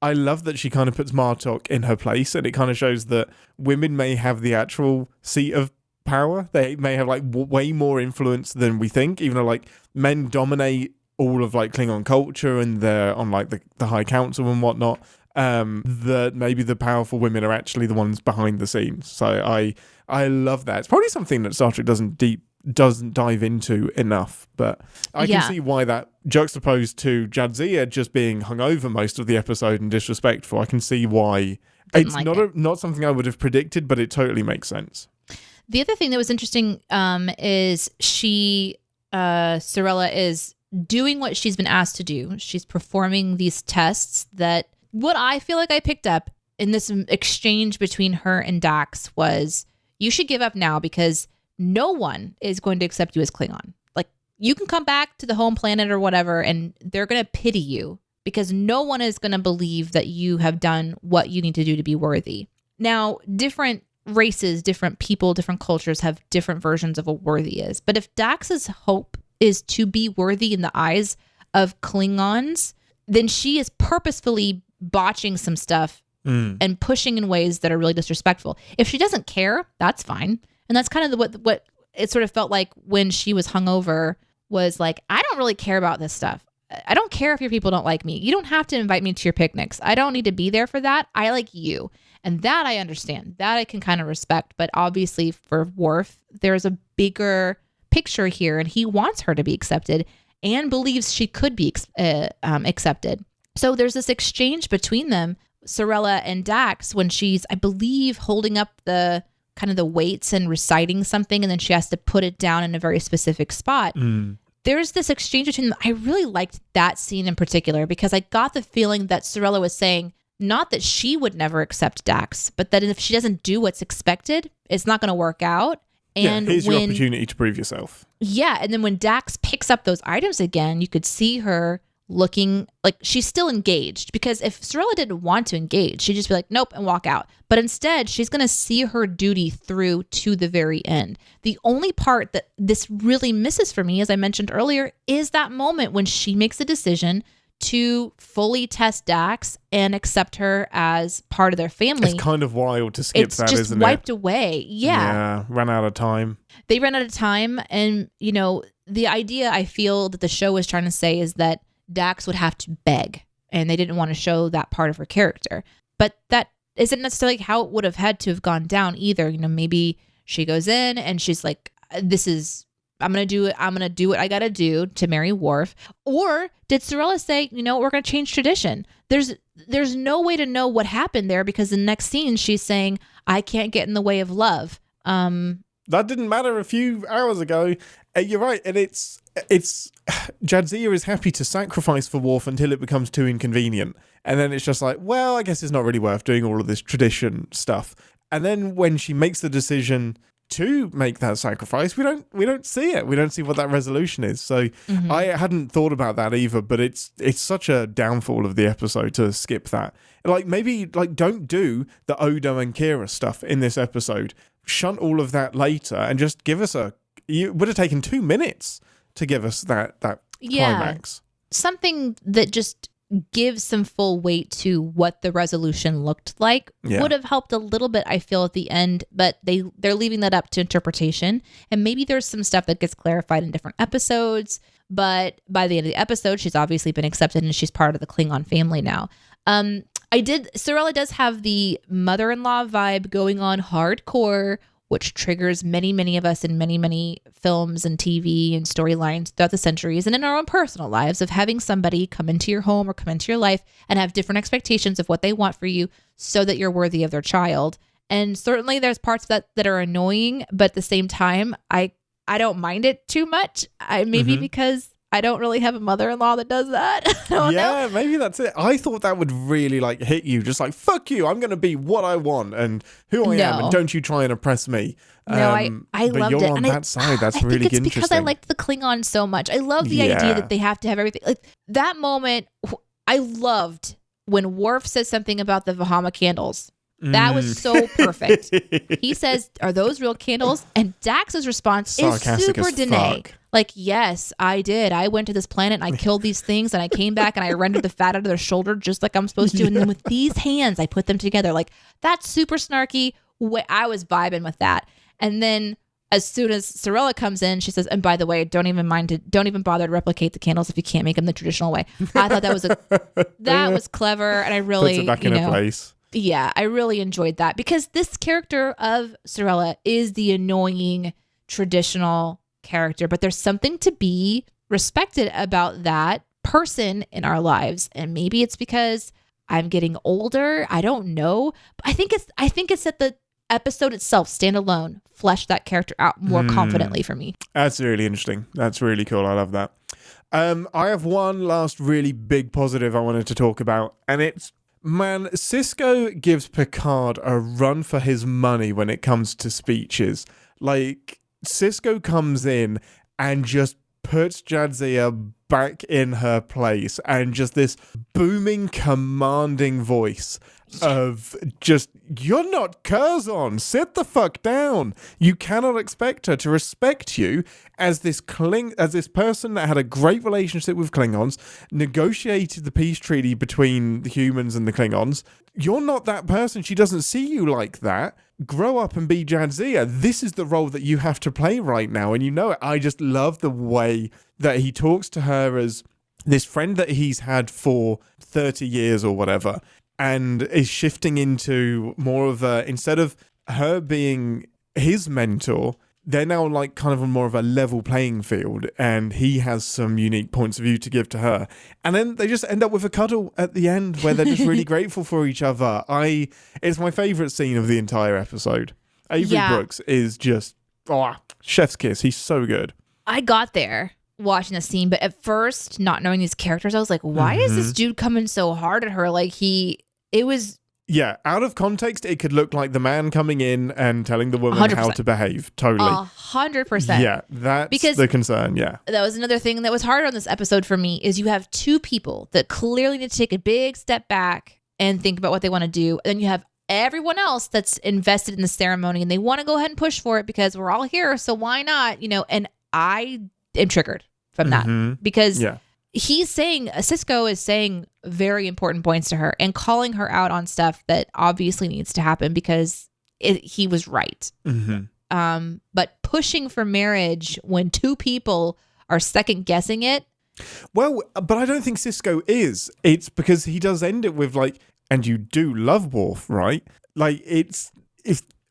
I love that she kind of puts Martok in her place, and it kind of shows that women may have the actual seat of power. They may have like way more influence than we think, even though like men dominate all of like Klingon culture and they're on like the High Council and whatnot. That maybe the powerful women are actually the ones behind the scenes. So I love that. It's probably something that Star Trek doesn't dive into enough, but I can see why that juxtaposed to Jadzia just being hungover most of the episode and disrespectful. I can see why it's not something I would have predicted, but it totally makes sense. The other thing that was interesting is Sorella is doing what she's been asked to do. She's performing these tests that what I feel like I picked up in this exchange between her and Dax was, you should give up now because no one is going to accept you as Klingon. Like, you can come back to the home planet or whatever, and they're going to pity you because no one is going to believe that you have done what you need to do to be worthy. Now, different races, different people, different cultures have different versions of what worthy is. But if Dax's hope is to be worthy in the eyes of Klingons, then she is purposefully botching some stuff and pushing in ways that are really disrespectful. If she doesn't care, that's fine. And that's kind of what it sort of felt like when she was hungover, was like, I don't really care about this stuff. I don't care if your people don't like me. You don't have to invite me to your picnics. I don't need to be there for that. I like you. And that I understand. That I can kind of respect. But obviously for Worf, there's a bigger picture here, and he wants her to be accepted and believes she could be accepted. So there's this exchange between them, Sorella and Dax, when she's, I believe, holding up the kind of the weights and reciting something, and then she has to put it down in a very specific spot. There's this exchange between them. I really liked that scene in particular because I got the feeling that Sorella was saying, not that she would never accept Dax, but that if she doesn't do what's expected, it's not going to work out. And here's your opportunity to prove yourself. Yeah, and then when Dax picks up those items again, you could see her looking like she's still engaged, because if Sorella didn't want to engage, she'd just be like, nope, and walk out. But instead, she's going to see her duty through to the very end. The only part that this really misses for me, as I mentioned earlier, is that moment when she makes a decision to fully test Dax and accept her as part of their family. It's kind of wild to skip that, isn't it? It's just wiped away. Yeah, ran out of time. They ran out of time. And, you know, the idea I feel that the show is trying to say is that Dax would have to beg, and they didn't want to show that part of her character. But that isn't necessarily how it would have had to have gone down either. You know, maybe she goes in and she's like, I'm going to do it. I'm going to do what I got to do to marry Worf. Or did Sorella say, you know, we're going to change tradition? There's no way to know what happened there, because the next scene she's saying, I can't get in the way of love. That didn't matter a few hours ago. You're right. And it's Jadzia is happy to sacrifice for Worf until it becomes too inconvenient. And then it's just like, well, I guess it's not really worth doing all of this tradition stuff. And then when she makes the decision to make that sacrifice, we don't see it. We don't see what that resolution is. So I hadn't thought about that either, but it's such a downfall of the episode to skip that. Like, maybe like don't do the Odo and Kira stuff in this episode. Shunt all of that later and just give us it would have taken 2 minutes to give us that climax. Something that just gives some full weight to what the resolution looked like would have helped a little bit, I feel, at the end, but they're leaving that up to interpretation. And maybe there's some stuff that gets clarified in different episodes, but by the end of the episode, she's obviously been accepted and she's part of the Klingon family now. Sorella does have the mother-in-law vibe going on hardcore, which triggers many, many of us in many, many films and TV and storylines throughout the centuries, and in our own personal lives, of having somebody come into your home or come into your life and have different expectations of what they want for you so that you're worthy of their child. And certainly there's parts that are annoying, but at the same time, I don't mind it too much. Maybe because I don't really have a mother-in-law that does that. Yeah, maybe that's it. I thought that would really like hit you, just like, fuck you, I'm going to be what I want and who I am, and don't you try and oppress me. No, I loved it. But you're on that side. That's really interesting. Because I liked the Klingon so much. I love the idea that they have to have everything. Like that moment, I loved when Worf says something about the Vahama candles. That was so perfect. He says, "Are those real candles?" And Dax's response is super Deneé. Like, yes, I did. I went to this planet and I killed these things and I came back and I rendered the fat out of their shoulder just like I'm supposed to. And then with these hands, I put them together. Like, that's super snarky. I was vibing with that. And then as soon as Sorella comes in, she says, and by the way, don't even bother to replicate the candles if you can't make them the traditional way. I thought that was clever. And I really, puts it back in her place. Yeah, I really enjoyed that because this character of Sorella is the annoying traditional character, but there's something to be respected about that person in our lives. And maybe it's because I'm getting older. I don't know. But I think it's that the episode itself, standalone, fleshed that character out more confidently for me. That's really interesting. That's really cool. I love that. I have one last really big positive I wanted to talk about, and it's, man, Sisko gives Picard a run for his money when it comes to speeches. Like, Sisko comes in and just puts Jadzia back in her place, and just this booming, commanding voice of just, you're not Curzon, sit the fuck down. You cannot expect her to respect you as this person that had a great relationship with Klingons, negotiated the peace treaty between the humans and the Klingons. You're not that person. She doesn't see you like that. Grow up and be Jadzia. This is the role that you have to play right now, and you know it. I just love the way that he talks to her as this friend that he's had for 30 years or whatever, and is shifting into more of a, instead of her being his mentor, they're now like kind of a more of a level playing field, and he has some unique points of view to give to her. And then they just end up with a cuddle at the end where they're just really grateful for each other. It's my favorite scene of the entire episode. Avery Brooks is just, chef's kiss. He's so good. I got there watching the scene, but at first, not knowing these characters, I was like, why is this dude coming so hard at her? Like, it was... Yeah, out of context, it could look like the man coming in and telling the woman 100%. How to behave. Totally. 100%. Yeah, that's the concern, yeah. That was another thing that was hard on this episode for me, is you have two people that clearly need to take a big step back and think about what they want to do. And then you have everyone else that's invested in the ceremony and they want to go ahead and push for it because we're all here, so why not? And I am triggered from that because... Yeah. Sisko is saying very important points to her and calling her out on stuff that obviously needs to happen because he was right. But pushing for marriage when two people are second guessing it. Well, but I don't think Sisko is. It's because he does end it with like, and you do love Worf, right? Like if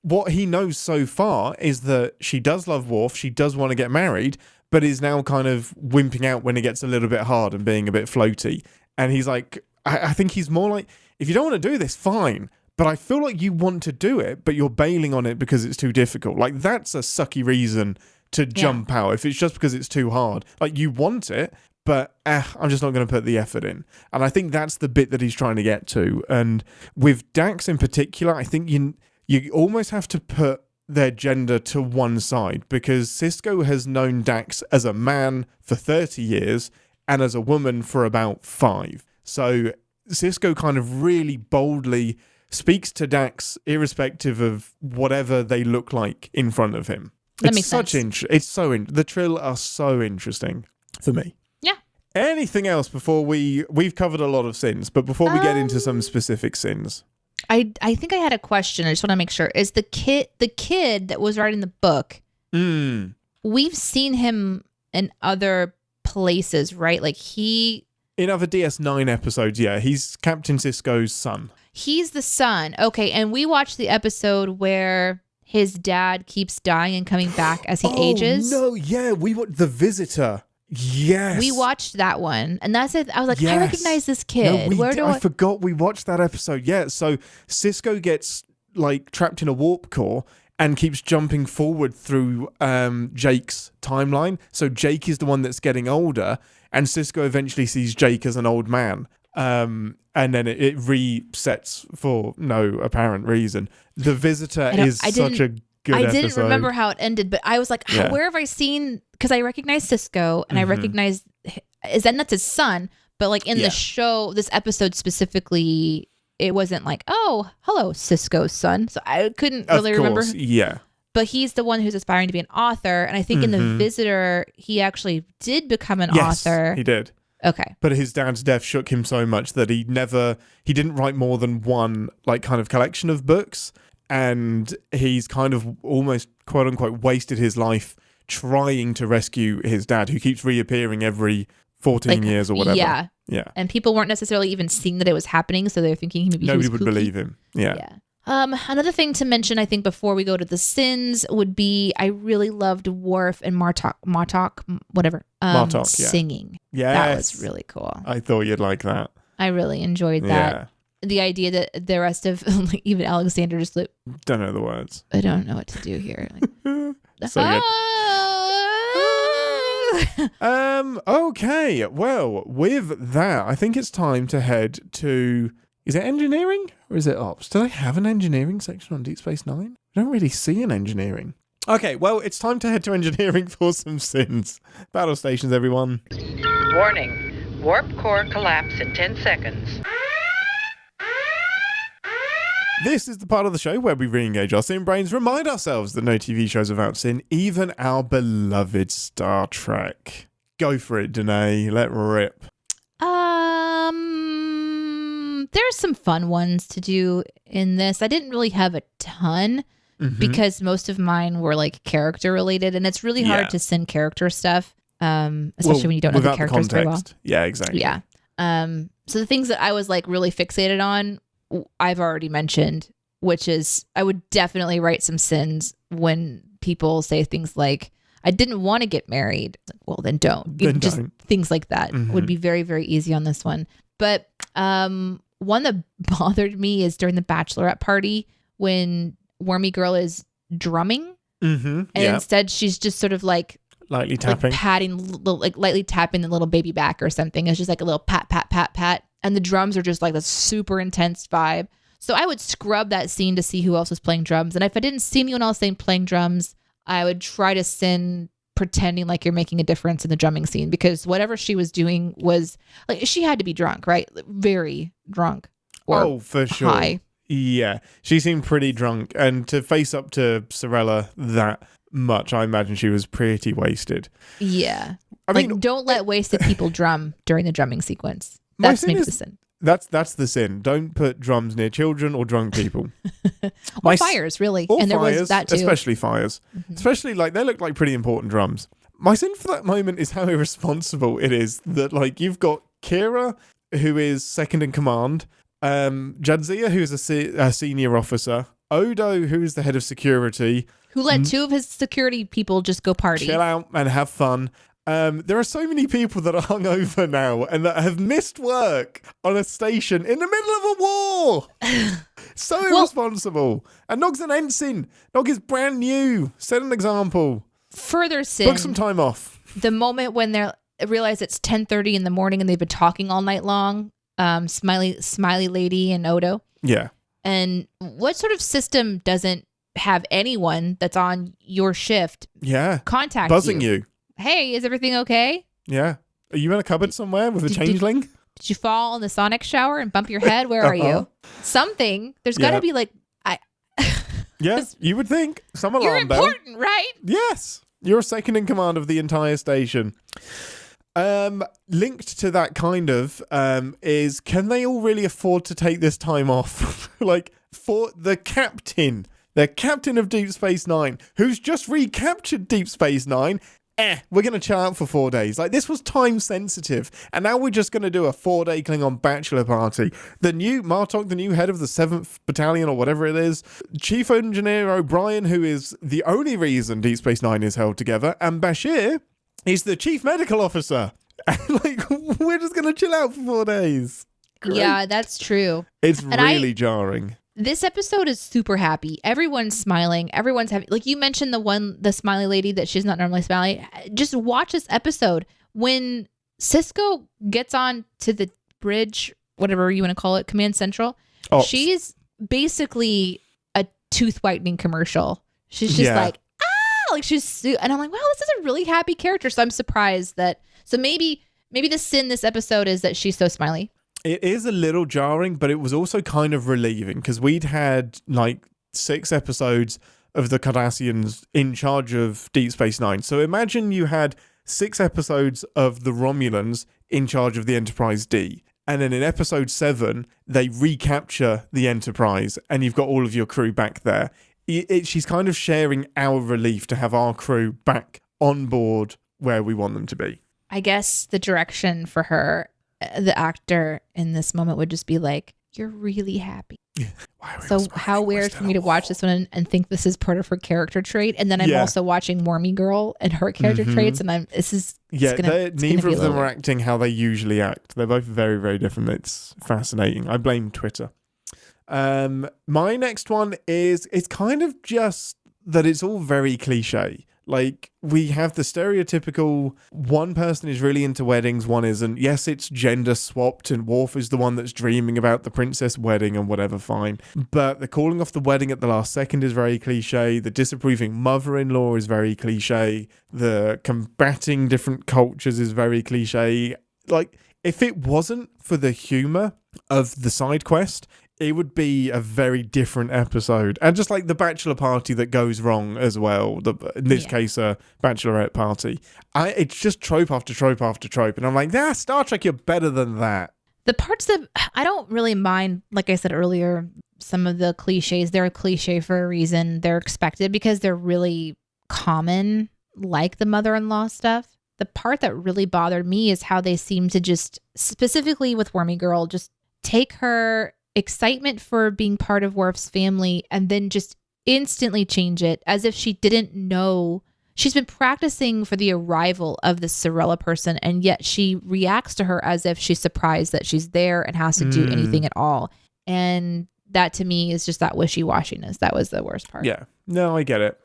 what he knows so far is that she does love Worf, she does want to get married, but is now kind of wimping out when it gets a little bit hard and being a bit floaty. And he's like, I think he's more like, if you don't want to do this, fine. But I feel like you want to do it, but you're bailing on it because it's too difficult. Like, that's a sucky reason to jump out if it's just because it's too hard. Like, you want it, but I'm just not going to put the effort in. And I think that's the bit that he's trying to get to. And with Dax in particular, I think you almost have to put their gender to one side, because Sisko has known Dax as a man for 30 years and as a woman for about 5. So Sisko kind of really boldly speaks to Dax irrespective of whatever they look like in front of him. That makes sense. The Trill are so interesting for me. Yeah. Anything else before we've covered a lot of sins, but before we get into some specific sins? I think I had a question. I just want to make sure. Is the kid that was writing the book, we've seen him in other places, right? Like in other DS9 episodes, yeah. He's Captain Sisko's son. He's the son. Okay, and we watched the episode where his dad keeps dying and coming back as he ages. Oh, no, yeah. We watched The Visitor. Yes. We watched that one. And that's it. I was like, yes. I recognize this kid. No, I forgot we watched that episode. Yeah. So Sisko gets like trapped in a warp core and keeps jumping forward through Jake's timeline. So Jake is the one that's getting older, and Sisko eventually sees Jake as an old man. And then it resets for no apparent reason. The Visitor is such a good episode. I didn't remember how it ended, but I was like, where have I seen... Because I recognize Sisko and I recognize... And that's his son, but like in the show, this episode specifically, it wasn't like, oh, hello, Cisco's son. So I couldn't really remember. Yeah. But he's the one who's aspiring to be an author. And I think in The Visitor, he actually did become an author. He did. Okay. But his dad's death shook him so much that he didn't write more than one like kind of collection of books. And he's kind of almost quote unquote wasted his life trying to rescue his dad, who keeps reappearing every 14 years or whatever. Yeah. Yeah. And people weren't necessarily even seeing that it was happening. So they're thinking maybe nobody he was would kooky. believe him. Yeah. Yeah. Another thing to mention, I think, before we go to the sins would be I really loved Worf and Martok, singing. Yes. That was really cool. I thought you'd like that. I really enjoyed that. The idea that the rest of, even Alexander just like, Don't know the words. I don't know what to do here. Like, So good. Okay. Well, with that, I think it's time to head to... Is it engineering or is it ops? Do they have an engineering section on Deep Space Nine? I don't really see an engineering. Okay, well, it's time to head to engineering for some sins. Battle stations, everyone. Warning. Warp core collapse in 10 seconds. This is the part of the show where we re-engage our sin brains, remind ourselves that no TV shows are without sin, even our beloved Star Trek. Go for it, Deneé. Let rip. There's some fun ones to do in this. I didn't really have a ton because most of mine were like character related, and it's really hard to send character stuff, especially when you don't know the characters very well. Yeah, exactly. Yeah. So the things that I was like really fixated on, I've already mentioned, which is I would definitely write some sins when people say things like, I didn't want to get married. Well, then don't. Just things like that would be very, very easy on this one. But one that bothered me is during the bachelorette party when Wormy Girl is drumming. And instead she's just sort of like lightly tapping, like patting, like lightly tapping the little baby back or something. It's just like a little pat, pat, pat, pat. And the drums are just like this super intense vibe. So I would scrub that scene to see who else was playing drums. And if I didn't see anyone else playing drums, I would try to send pretending like you're making a difference in the drumming scene, because whatever she was doing was like, she had to be drunk, right? Very drunk. Or for sure. High. Yeah. She seemed pretty drunk. And to face up to Sorella that much, I imagine she was pretty wasted. Yeah. I mean, don't let wasted people drum during the drumming sequence. That's maybe the sin. That's the sin. Don't put drums near children or drunk people. Or fires, really. Or and there fires, was that too. especially fires. Especially, like, they look like pretty important drums. My sin for that moment is how irresponsible it is that, like, you've got Kira, who is second in command, Jadzia, who's a senior officer, Odo, who is the head of security. Who let two of his security people just go party. Chill out and have fun. There are so many people that are hungover now and that have missed work on a station in the middle of a war. So irresponsible. And Nog's an ensign. Nog is brand new. Set an example. Further sin. Book some time off. The moment when they realize it's 10:30 in the morning and they've been talking all night long. Smiley Lady and Odo. Yeah. And what sort of system doesn't have anyone that's on your shift contact buzzing you? Hey, is everything okay? Yeah. Are you in a cupboard somewhere with a changeling? Did you fall in the sonic shower and bump your head? Where are you? Something. There's got to be like... Yes, you would think. Some alarm You're important, bell. right? Yes. You're second in command of the entire station. Linked to that kind of is, can they all really afford to take this time off? Like, for the captain of Deep Space Nine, who's just recaptured Deep Space Nine, we're going to chill out for 4 days. Like, this was time sensitive. And now we're just going to do a 4-day Klingon bachelor party. The new Martok, the new head of the 7th Battalion or whatever it is, Chief Engineer O'Brien, who is the only reason Deep Space Nine is held together, and Bashir is the Chief Medical Officer. Like, we're just going to chill out for 4 days. Great. Yeah, that's true. It's really jarring. This episode is super happy. Everyone's smiling. Everyone's happy. Like you mentioned the smiley lady that she's not normally smiling. Just watch this episode. When Cisco gets on to the bridge, whatever you want to call it, Command Central, she's basically a tooth whitening commercial. She's just like, like she's, and I'm like, wow, this is a really happy character. So I'm surprised that, so maybe the sin this episode is that she's so smiley. It is a little jarring, but it was also kind of relieving because we'd had like 6 episodes of the Cardassians in charge of Deep Space Nine. So imagine you had 6 episodes of the Romulans in charge of the Enterprise D. And then in episode 7, they recapture the Enterprise and you've got all of your crew back there. She's kind of sharing our relief to have our crew back on board where we want them to be. I guess the direction for her, the actor in this moment would just be like, you're really happy. So how weird for me to watch this one and think this is part of her character trait. And then I'm also watching Wormy Girl and her character traits. And neither of them are acting how they usually act. They're both very, very different. It's fascinating. I blame Twitter. My next one is, it's kind of just that it's all very cliche. Like, we have the stereotypical one person is really into weddings, one isn't. Yes, it's gender swapped and Worf is the one that's dreaming about the princess wedding and whatever, fine. But the calling off the wedding at the last second is very cliche. The disapproving mother-in-law is very cliche. The combating different cultures is very cliche. Like, if it wasn't for the humor of the side quest, it would be a very different episode. And just like the bachelor party that goes wrong as well. In this case, a bachelorette party. It's just trope after trope after trope. And I'm like, Star Trek, you're better than that. The parts that I don't really mind, like I said earlier, some of the cliches, they're a cliche for a reason. They're expected because they're really common, like the mother-in-law stuff. The part that really bothered me is how they seem to just, specifically with Wormy Girl, just take her excitement for being part of Worf's family and then just instantly change it as if she didn't know. She's been practicing for the arrival of this Sorella person, and yet she reacts to her as if she's surprised that she's there and has to do anything at all. And that to me is just that wishy-washiness. That was the worst part. Yeah. No, I get it.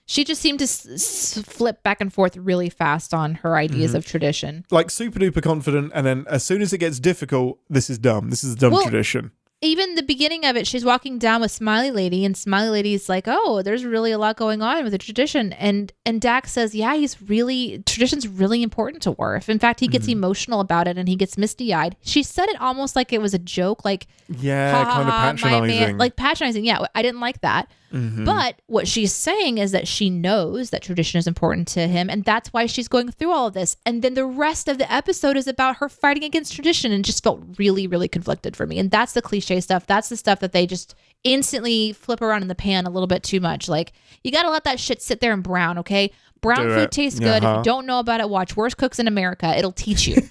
She just seemed to flip back and forth really fast on her ideas of tradition. Like super duper confident, and then as soon as it gets difficult, this is dumb. This is a dumb tradition. Even the beginning of it, she's walking down with Smiley Lady, and Smiley Lady's like, oh, there's really a lot going on with the tradition. And Dax says, yeah, tradition's really important to Worf. In fact, he gets emotional about it and he gets misty-eyed. She said it almost like it was a joke, like, kind of patronizing. Like patronizing. Yeah, I didn't like that. But what she's saying is that she knows that tradition is important to him, and that's why she's going through all of this. And then the rest of the episode is about her fighting against tradition, and just felt really, really conflicted for me. And that's the cliche stuff. That's the stuff that they just instantly flip around in the pan a little bit too much. Like, you got to let that shit sit there and brown, okay? Brown food tastes good. If you don't know about it, watch Worst Cooks in America. It'll teach you.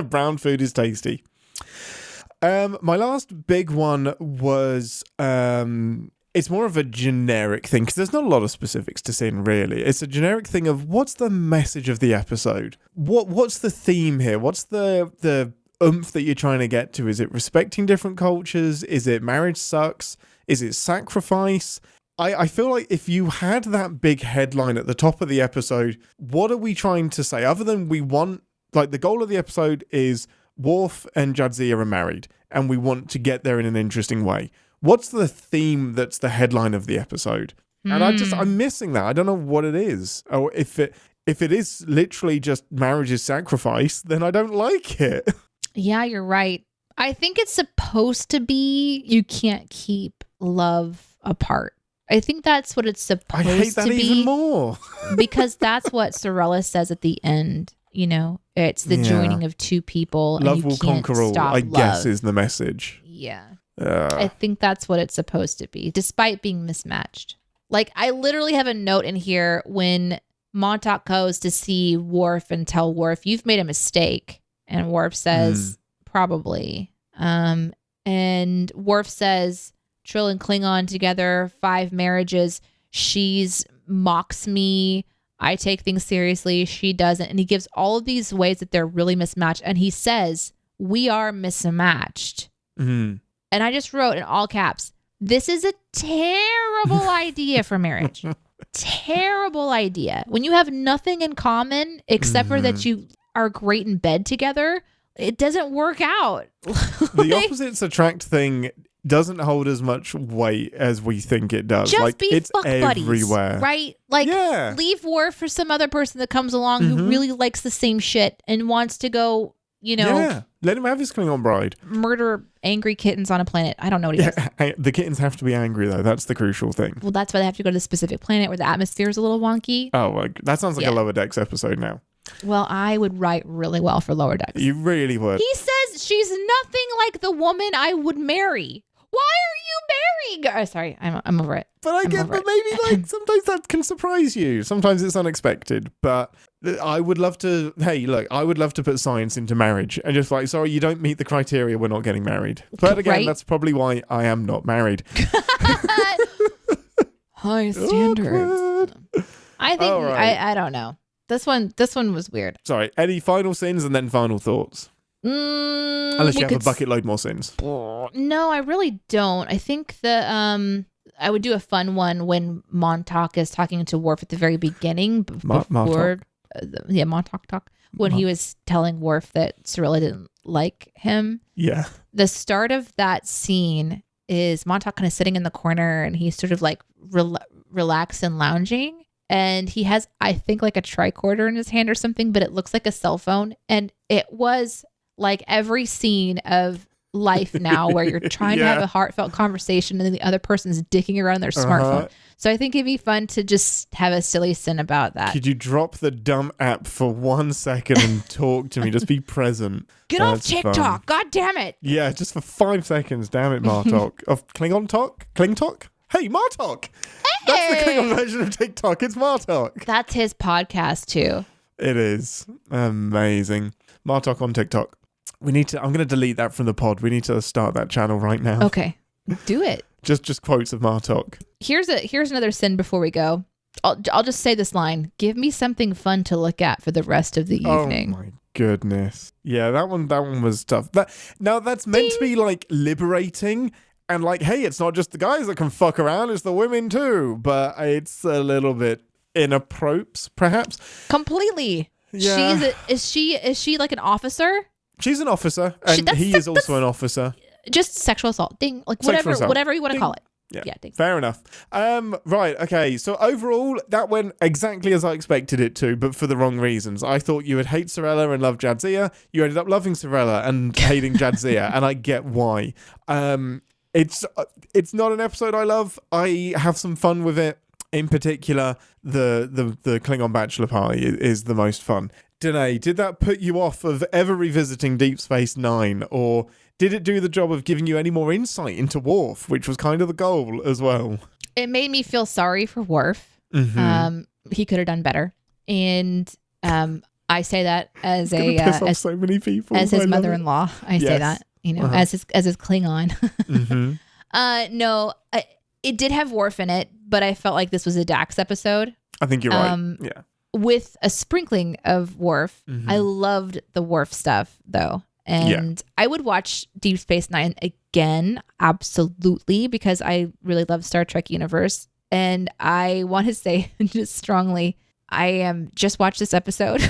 Brown food is tasty. My last big one was... it's more of a generic thing because there's not a lot of specifics to Sin, really. It's a generic thing of what's the message of the episode? What's the theme here? What's the oomph that you're trying to get to? Is it respecting different cultures? Is it marriage sucks? Is it sacrifice? I feel like if you had that big headline at the top of the episode, what are we trying to say? Other than we want, like, the goal of the episode is Worf and Jadzia are married and we want to get there in an interesting way. What's the theme that's the headline of the episode? And I'm missing that. I don't know what it is. Or if it is literally just marriage is sacrifice, then I don't like it. Yeah, you're right. I think it's supposed to be you can't keep love apart. I think that's what it's supposed to be. I hate that even more. Because that's what Sorella says at the end. You know, it's the joining of two people. Love and you will can't conquer all, I guess, is the message. Yeah. I think that's what it's supposed to be, despite being mismatched. Like, I literally have a note in here when Montauk goes to see Worf and tell Worf, you've made a mistake. And Worf says, probably. And Worf says, Trill and Klingon together, 5 marriages. She's mocks me. I take things seriously. She doesn't. And he gives all of these ways that they're really mismatched. And he says, we are mismatched. And I just wrote in all caps, this is a terrible idea for marriage. Terrible idea. When you have nothing in common except for that you are great in bed together, it doesn't work out. The opposites attract thing doesn't hold as much weight as we think it does. Just like, be it's fuck everywhere. Buddies, right? Like, leave Worf for some other person that comes along who really likes the same shit and wants to go Yeah, let him have his Klingon bride. murder angry kittens on a planet. I don't know what he does. The kittens have to be angry, though. That's the crucial thing. Well, that's why they have to go to the specific planet where the atmosphere is a little wonky. Oh, that sounds like a Lower Decks episode now. Well, I would write really well for Lower Decks. You really would. He says she's nothing like the woman I would marry. Why are you marrying her? Oh, sorry, I'm over it. But maybe sometimes that can surprise you. Sometimes it's unexpected. But I would love to. Hey, look, I would love to put science into marriage and just like, sorry, you don't meet the criteria. We're not getting married. But again, that's probably why I am not married. High standards. Awkward. I think I don't know. This one was weird. Sorry. Any final sins and then final thoughts? Unless you have a bucket load more sins. No, I really don't. I think I would do a fun one when Montauk is talking to Worf at the very beginning before Montauk talk when he was telling Worf that Cirilla didn't like him. Yeah. The start of that scene is Montauk kind of sitting in the corner and he's sort of like relaxed and lounging. And he has, I think, like a tricorder in his hand or something, but it looks like a cell phone. And it was like every scene of life now where you're trying to have a heartfelt conversation and then the other person's dicking around their smartphone. So I think it'd be fun to just have a silly sin about that. Could you drop the dumb app for 1 second and talk to me? Just be present. Get off TikTok. Fun. God damn it. Yeah, just for 5 seconds. Damn it, Martok. Of Klingon Talk? Klintok? Hey, Martok. Hey. That's the Klingon version of TikTok. It's Martok. That's his podcast too. It is. Amazing. Martok on TikTok. I'm going to delete that from the pod. We need to start that channel right now. Okay. Do it. Just quotes of Martok. Here's another sin before we go. I'll just say this line. Give me something fun to look at for the rest of the evening. Oh my goodness. Yeah, that one was tough. That's meant to be like liberating and like, hey, it's not just the guys that can fuck around, it's the women too. But it's a little bit inappropriate, perhaps. Completely. Yeah. Is she like an officer? She's an officer, and he is also an officer. Just sexual assault. Ding. Like whatever you want to call it. Yeah, ding. Fair enough. Right, okay. So overall, that went exactly as I expected it to, but for the wrong reasons. I thought you would hate Cirilla and love Jadzia. You ended up loving Cirilla and hating Jadzia, and I get why. It's not an episode I love. I have some fun with it. In particular, the Klingon bachelor party is the most fun. Deneé, did that put you off of ever revisiting Deep Space Nine, or did it do the job of giving you any more insight into Worf, which was kind of the goal as well? It made me feel sorry for Worf. Mm-hmm. He could have done better, and I say that as so many people as his mother-in-law. I say that as his Klingon. Mm-hmm. No, it did have Worf in it, but I felt like this was a Dax episode. I think you're right. Yeah. With a sprinkling of Worf. Mm-hmm. I loved the Worf stuff though. And I would watch Deep Space Nine again, absolutely, because I really love Star Trek universe. And I want to say just strongly, I just watched this episode.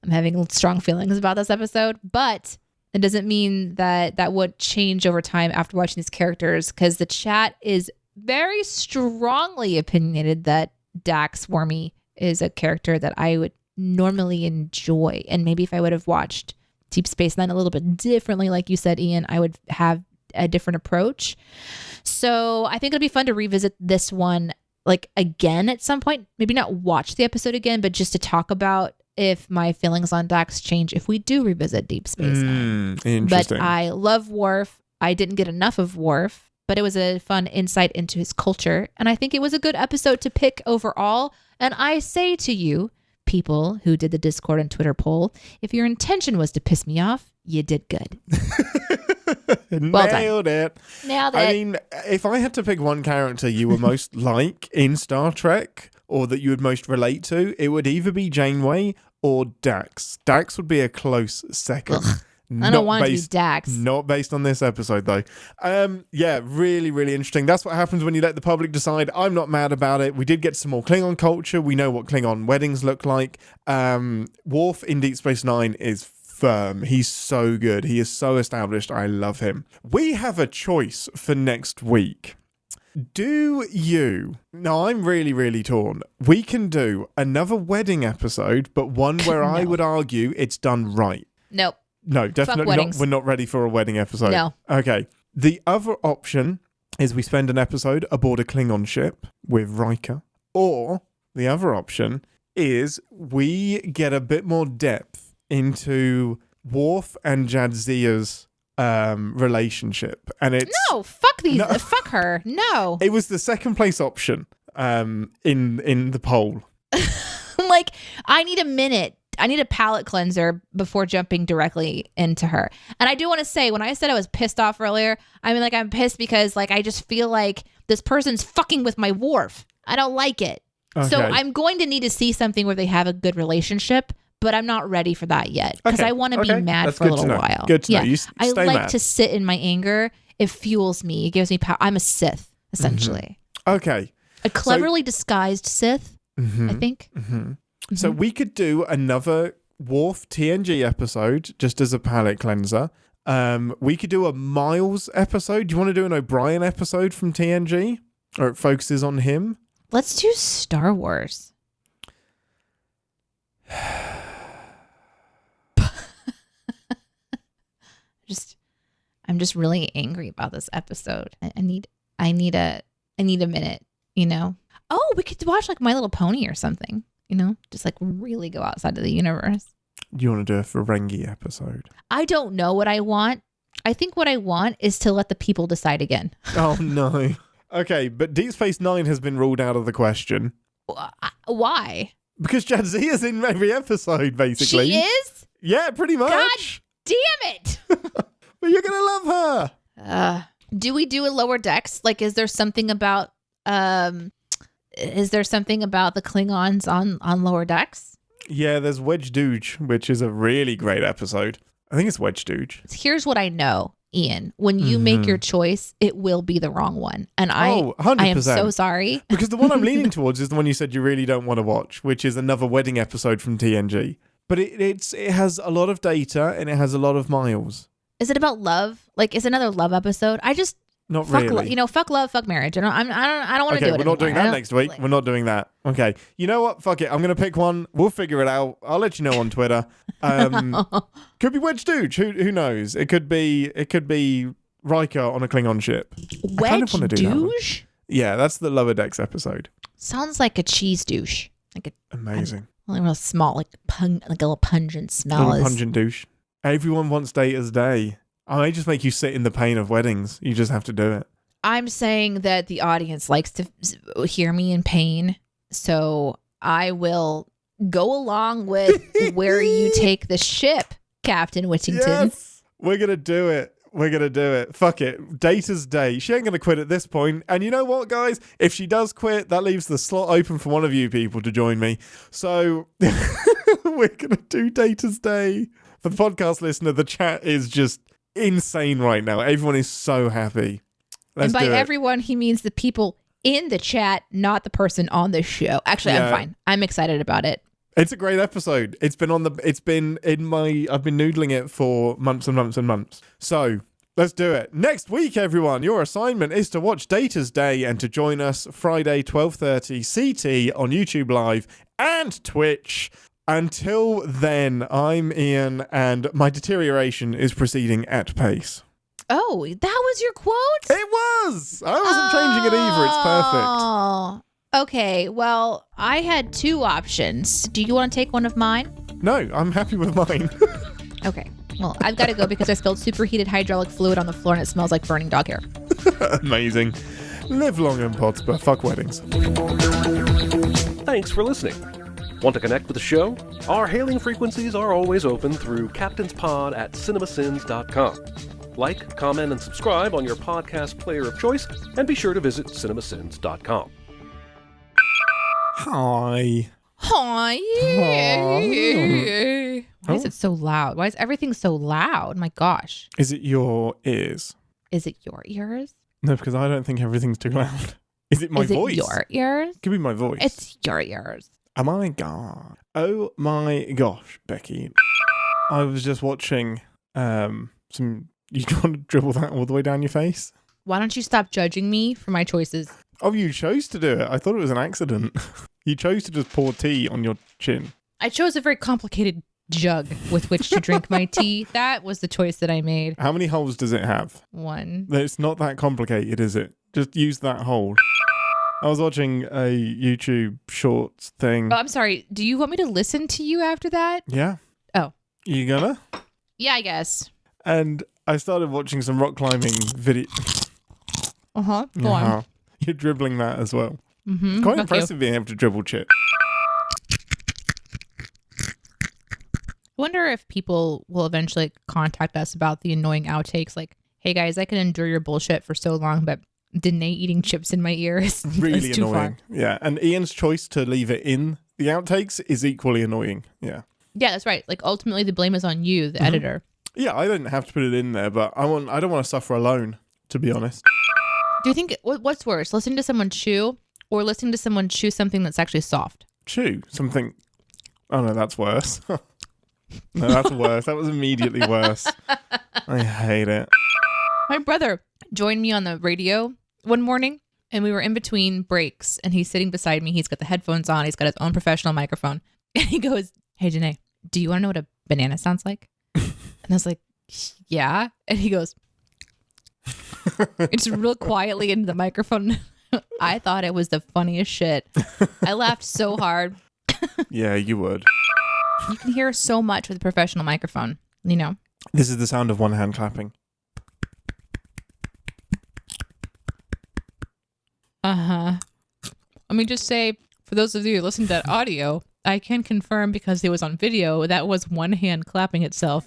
I'm having strong feelings about this episode, but it doesn't mean that would change over time after watching these characters, because the chat is very strongly opinionated that Dax Wormy is a character that I would normally enjoy. And maybe if I would have watched Deep Space Nine a little bit differently, like you said, Ian, I would have a different approach. So I think it'll be fun to revisit this one like again at some point. Maybe not watch the episode again, but just to talk about if my feelings on Dax change if we do revisit Deep Space Nine. Interesting. But I love Worf. I didn't get enough of Worf, but it was a fun insight into his culture. And I think it was a good episode to pick overall. And I say to you, people who did the Discord and Twitter poll, if your intention was to piss me off, you did good. Nailed it. Nailed it. I mean, if I had to pick one character you were most like in Star Trek, or that you would most relate to, it would either be Janeway or Dax. Dax would be a close second. Ugh. I don't want to be Dax. Not based on this episode, though. Yeah, really, really interesting. That's what happens when you let the public decide. I'm not mad about it. We did get some more Klingon culture. We know what Klingon weddings look like. Worf in Deep Space Nine is firm. He's so good. He is so established. I love him. We have a choice for next week. Do you? No, I'm really, really torn. We can do another wedding episode, but one where I would argue it's done right. Nope. No, definitely not. weddings. We're not ready for a wedding episode. No. Okay. The other option is we spend an episode aboard a Klingon ship with Riker. Or the other option is we get a bit more depth into Worf and Jadzia's relationship. And it's... No, fuck her. No. It was the second place option in the poll. Like, I need a minute. I need a palate cleanser before jumping directly into her. And I do want to say, when I said I was pissed off earlier, I mean, like, I'm pissed because, like, I just feel like this person's fucking with my Worf. I don't like it. Okay. So I'm going to need to see something where they have a good relationship, but I'm not ready for that yet because I want to be mad That's for a little while. Good to know. You I like mad. to sit in my anger. It fuels me. It gives me power. I'm a Sith, essentially. Okay. A cleverly disguised Sith, I think. So we could do another Worf TNG episode just as a palate cleanser. We could do a Miles episode. Do you want to do an O'Brien episode from TNG? Or it focuses on him? Let's do Star Wars. I'm just really angry about this episode. I need a minute, you know? Oh, we could watch like My Little Pony or something, you know? Just like really go outside of the universe. Do you want to do a Ferengi episode? I don't know what I want. I think what I want is to let the people decide again. Oh, no. Okay, but Deep Space Nine has been ruled out of the question. Why? Because Jadzia's in every episode, basically. She is? Yeah, pretty much. God damn it! But you're going to love her. Do we do a Lower Decks? Like, is there something about the Klingons on Lower Decks? Yeah, there's Wedge Dooge, which is a really great episode. I think it's Wedge Dooge. Here's what I know, Ian. When you make your choice, it will be the wrong one. And 100%. I am so sorry. Because the one I'm leaning towards is the one you said you really don't want to watch, which is another wedding episode from TNG. But it has a lot of data and it has a lot of miles. Is it about love? Like, is it another love episode? Not fuck really. Fuck love, fuck marriage. I don't want to do it. We're not doing that next week. We're not doing that. Okay. You know what? Fuck it. I'm going to pick one. We'll figure it out. I'll let you know on Twitter. Could be Wedge Dooge. Who knows? It could be Riker on a Klingon ship. Wedge Dooge? Yeah, that's the Lower Decks episode. Sounds like a cheese douche. Amazing. Like a real small, like a little pungent smell. A little pungent douche. Everyone wants Data's Day. I may just make you sit in the pain of weddings. You just have to do it. I'm saying that the audience likes to hear me in pain, so I will go along with where you take the ship, Captain Whittington. Yes! We're going to do it. Fuck it. Data's Day. She ain't going to quit at this point. And you know what, guys? If she does quit, that leaves the slot open for one of you people to join me. So we're going to do Data's Day. For the podcast listener, the chat is just insane right now. Everyone is so happy. And by everyone, he means the people in the chat, not the person on the show. Actually, I'm fine. I'm excited about it. It's a great episode. I've been noodling it for months and months and months. So let's do it. Next week, everyone, your assignment is to watch Data's Day and to join us Friday, 12:30 CT on YouTube Live and Twitch. Until then, I'm Ian, and my deterioration is proceeding at pace. Oh, that was your quote? It was! I wasn't changing it either. It's perfect. Oh, okay. Well, I had two options. Do you want to take one of mine? No, I'm happy with mine. Okay. Well, I've got to go because I spilled superheated hydraulic fluid on the floor and it smells like burning dog hair. Amazing. Live long and Podsper. Fuck weddings. Thanks for listening. Want to connect with the show? Our hailing frequencies are always open through captainspod@cinemasins.com. Like, comment, and subscribe on your podcast player of choice, and be sure to visit cinemasins.com. Hi. Hi. Why is it so loud? Why is everything so loud? My gosh. Is it your ears? Is it your ears? No, because I don't think everything's too loud. Is it my voice? Is it your ears? Could be my voice. It's your ears. Oh my god. Oh my gosh, Becky. I was just watching some... You want to dribble that all the way down your face? Why don't you stop judging me for my choices? Oh, you chose to do it. I thought it was an accident. You chose to just pour tea on your chin. I chose a very complicated jug with which to drink my tea. That was the choice that I made. How many holes does it have? One. It's not that complicated, is it? Just use that hole. I was watching a YouTube shorts thing. Oh, I'm sorry. Do you want me to listen to you after that? Yeah. Oh. You gonna? Yeah, I guess. And I started watching some rock climbing video. Uh-huh. Go on. You're dribbling that as well. Mm-hmm. Quite impressive being able to dribble chip. I wonder if people will eventually contact us about the annoying outtakes. Like, hey guys, I can endure your bullshit for so long, but Deneé eating chips in my ear is really too annoying. far. Yeah. And Ian's choice to leave it in the outtakes is equally annoying. Yeah. Yeah, that's right. Like, ultimately, the blame is on you, the editor. Yeah, I didn't have to put it in there, but I don't want to suffer alone, to be honest. Do you think, what's worse, listening to someone chew or listening to someone chew something that's actually soft? Chew something. Oh no, that's worse. No, that's worse. That was immediately worse. I hate it. My brother joined me on the radio one morning, and we were in between breaks, and he's sitting beside me. He's got the headphones on. He's got his own professional microphone. And he goes, hey, Deneé, do you want to know what a banana sounds like? And I was like, yeah. And he goes, it's real quietly into the microphone. I thought it was the funniest shit. I laughed so hard. Yeah, you would. You can hear so much with a professional microphone, you know? This is the sound of one hand clapping. Uh-huh. Let me just say, for those of you who listen to that audio, I can confirm because it was on video, that was one hand clapping itself.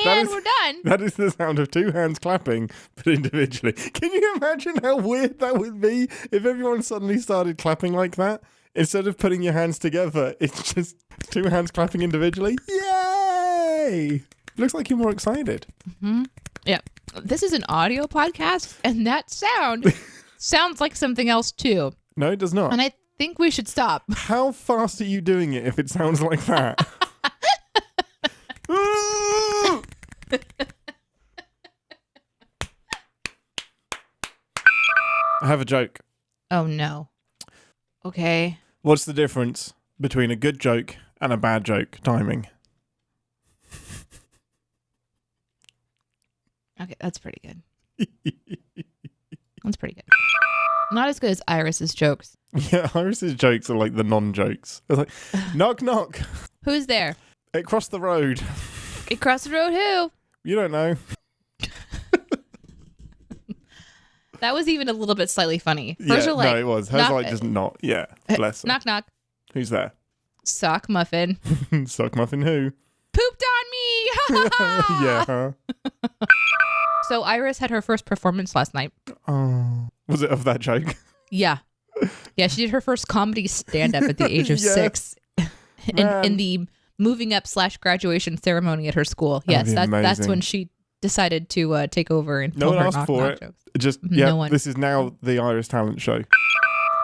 And we're done. That is the sound of two hands clapping, but individually. Can you imagine how weird that would be if everyone suddenly started clapping like that? Instead of putting your hands together, it's just two hands clapping individually. Yay! Looks like you're more excited. Mm-hmm. Yeah. This is an audio podcast, and that sound sounds like something else too. No, it does not. And I think we should stop. How fast are you doing it if it sounds like that? I have a joke. Oh, no. Okay. What's the difference between a good joke and a bad joke timing? Okay, that's pretty good. That's pretty good. Not as good as Iris's jokes. Yeah, Iris's jokes are like the non-jokes. It's like, knock, knock. Who's there? Across the road. Across the road who? You don't know. That was even a little bit slightly funny. Yeah, You're like, no, it was. Hers like just not. Yeah, bless her. Knock, knock. Who's there? Sock muffin. Sock muffin who? Pooped on me! Yeah. Huh? So Iris had her first performance last night. Oh. Was it of that joke? Yeah. Yeah, she did her first comedy stand-up at the age of Yeah. 6 in the moving up / graduation ceremony at her school. Yes, that's amazing. when she decided to take over and No tell one her asked knock, for knock it. jokes. Just, No yeah, one. this is now the Iris Talent Show.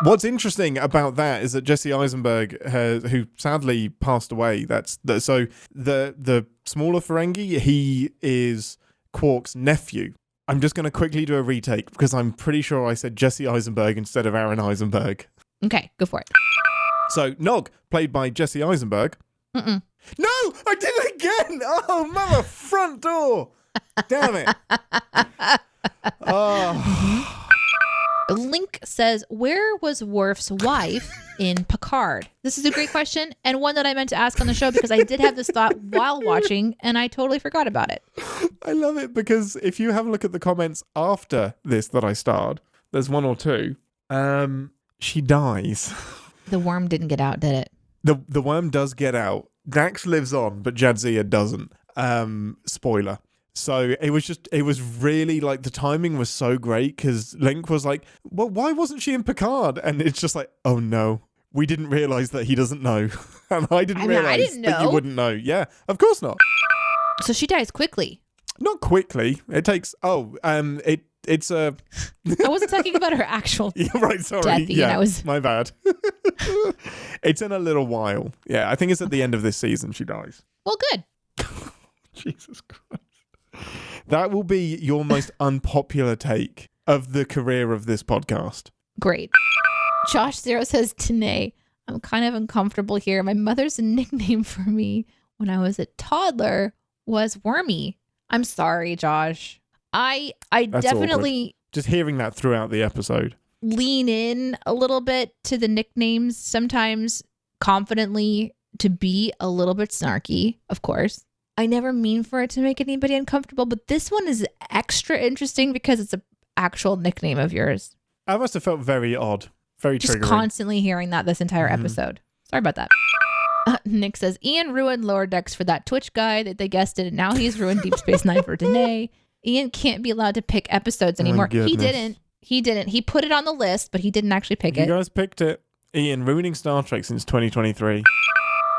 What's interesting about that is that Jesse Eisenberg, who sadly passed away, so the smaller Ferengi, he is Quark's nephew. I'm just going to quickly do a retake because I'm pretty sure I said Jesse Eisenberg instead of Aaron Eisenberg. Okay, go for it. So Nog, played by Jesse Eisenberg. Mm-mm. No, I did it again. Oh, mother, front door. Damn it. Oh. Link says, where was Worf's wife in Picard? This is a great question and one that I meant to ask on the show because I did have this thought while watching and I totally forgot about it. I love it because if you have a look at the comments after this that I starred, there's one or two. She dies. The worm didn't get out, did it? The worm does get out. Dax lives on, but Jadzia doesn't. Spoiler. So it was really like the timing was so great because Link was like, well, why wasn't she in Picard? And it's just like, oh no, we didn't realize that he doesn't know. And I didn't realize that you wouldn't know. Yeah, of course not. So she dies quickly. Not quickly. It takes, it's a... I wasn't talking about her actual Yeah, right, sorry. death. Yeah, my bad. It's in a little while. Yeah, I think it's at the end of this season she dies. Well, good. Jesus Christ. That will be your most unpopular take of the career of this podcast. Great. Josh Zero says, Deneé, I'm kind of uncomfortable here. My mother's nickname for me when I was a toddler was Wormy. I'm sorry, Josh. I That's definitely awkward. Just hearing that throughout the episode. Lean in a little bit to the nicknames sometimes confidently to be a little bit snarky, of course. I never mean for it to make anybody uncomfortable, but this one is extra interesting because it's an actual nickname of yours. I must have felt very odd, very Just triggering. constantly hearing that this entire episode. Sorry about that. Nick says, Ian ruined Lower Decks for that Twitch guy that they guested, and now he's ruined Deep Space Nine for Deneé. Ian can't be allowed to pick episodes anymore. He didn't. He put it on the list, but he didn't actually pick it. You guys picked it. Ian, ruining Star Trek since 2023.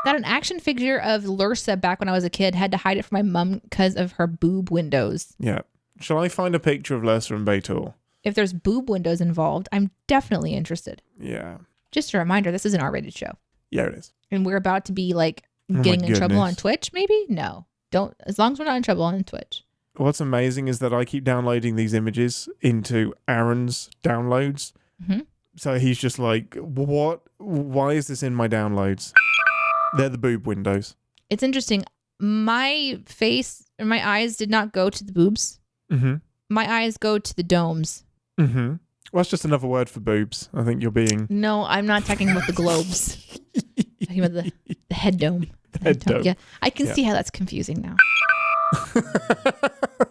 Got an action figure of Lursa back when I was a kid. Had to hide it from my mom because of her boob windows. Yeah. Shall I find a picture of Lursa and B'Etor? If there's boob windows involved, I'm definitely interested. Yeah. Just a reminder, this is an R-rated show. Yeah, it is. And we're about to be like getting in trouble on Twitch, maybe? No. Don't. As long as we're not in trouble on Twitch. What's amazing is that I keep downloading these images into Aaron's downloads. Mm-hmm. So he's just like, what? Why is this in my downloads? They're the boob windows. It's interesting. My face and my eyes did not go to the boobs. Mm-hmm. My eyes go to the domes. Mm-hmm. Well, that's just another word for boobs. I think you're being... No, I'm not talking about the globes. I'm talking about the head dome. The head dome. Yeah, I can see how that's confusing now.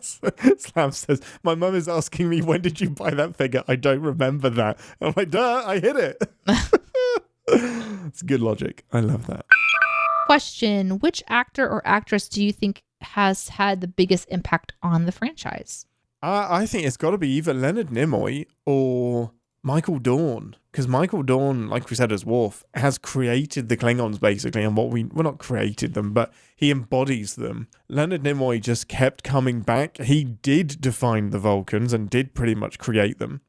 Slab says, my mum is asking me, when did you buy that figure? I don't remember that. I'm like, duh, I hit it. It's good logic. I love that. Question: which actor or actress do you think has had the biggest impact on the franchise? I think it's got to be either Leonard Nimoy or Michael Dorn, because Michael Dorn, like we said as Worf, has created the Klingons basically, and well, not created them, but he embodies them. Leonard Nimoy just kept coming back. He did define the Vulcans and did pretty much create them.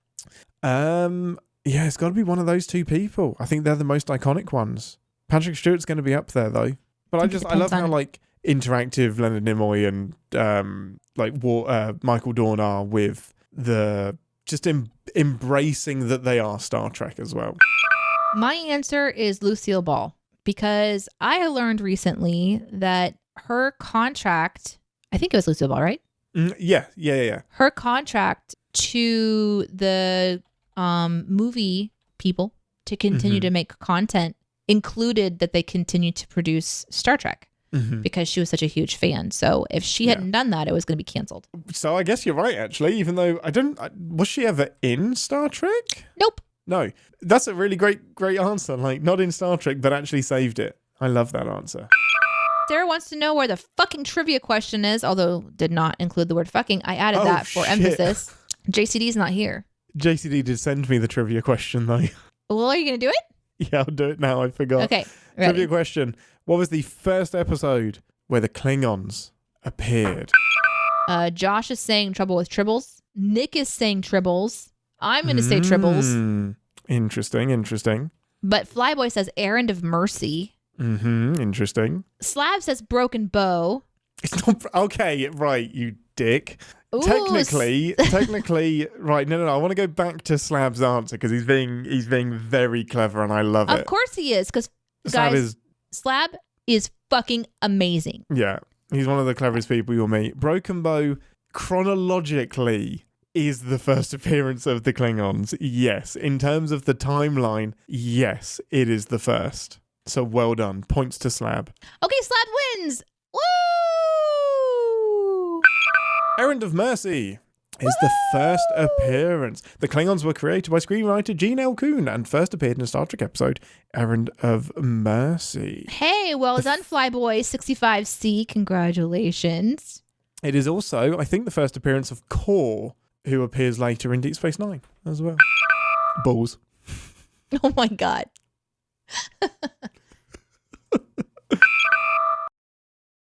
Yeah, it's got to be one of those two people. I think they're the most iconic ones. Patrick Stewart's going to be up there though, but I love how like interactive Leonard Nimoy and Michael Dorn are with the just embracing that they are Star Trek as well. My answer is Lucille Ball, because I learned recently that her contract, I think it was Lucille Ball, right? Yeah. Her contract to the movie people to continue to make content included that they continue to produce Star Trek. Because she was such a huge fan. So if she hadn't done that, it was going to be canceled. So I guess you're right, actually, even though was she ever in Star Trek? Nope. No. That's a really great answer. Like, not in Star Trek, but actually saved it. I love that answer. Sarah wants to know where the fucking trivia question is, although did not include the word fucking. I added that for emphasis. JCD's not here. JCD did send me the trivia question, though. Well, are you going to do it? Yeah, I'll do it now. I forgot. Okay. Ready. Trivia question. What was the first episode where the Klingons appeared? Josh is saying Trouble with Tribbles. Nick is saying Tribbles. I'm going to say Tribbles. Interesting. But Flyboy says Errand of Mercy. Interesting. Slab says Broken Bow. It's not... Okay, right, you dick. Ooh, Technically, right. No. I want to go back to Slab's answer because he's being very clever and I love it. Of course he is, because guys, Slab is fucking amazing. Yeah, he's one of the cleverest people you'll meet. Broken Bow, chronologically, is the first appearance of the Klingons. Yes, in terms of the timeline, yes, it is the first. So well done. Points to Slab. Okay, Slab wins. Woo! Errand of Mercy is the first appearance. The Klingons were created by screenwriter Gene L. Kuhn and first appeared in a Star Trek episode, Errand of Mercy. Hey, well done, Flyboy 65C. Congratulations. It is also, I think, the first appearance of Kor, who appears later in Deep Space Nine as well. Balls. Oh my God.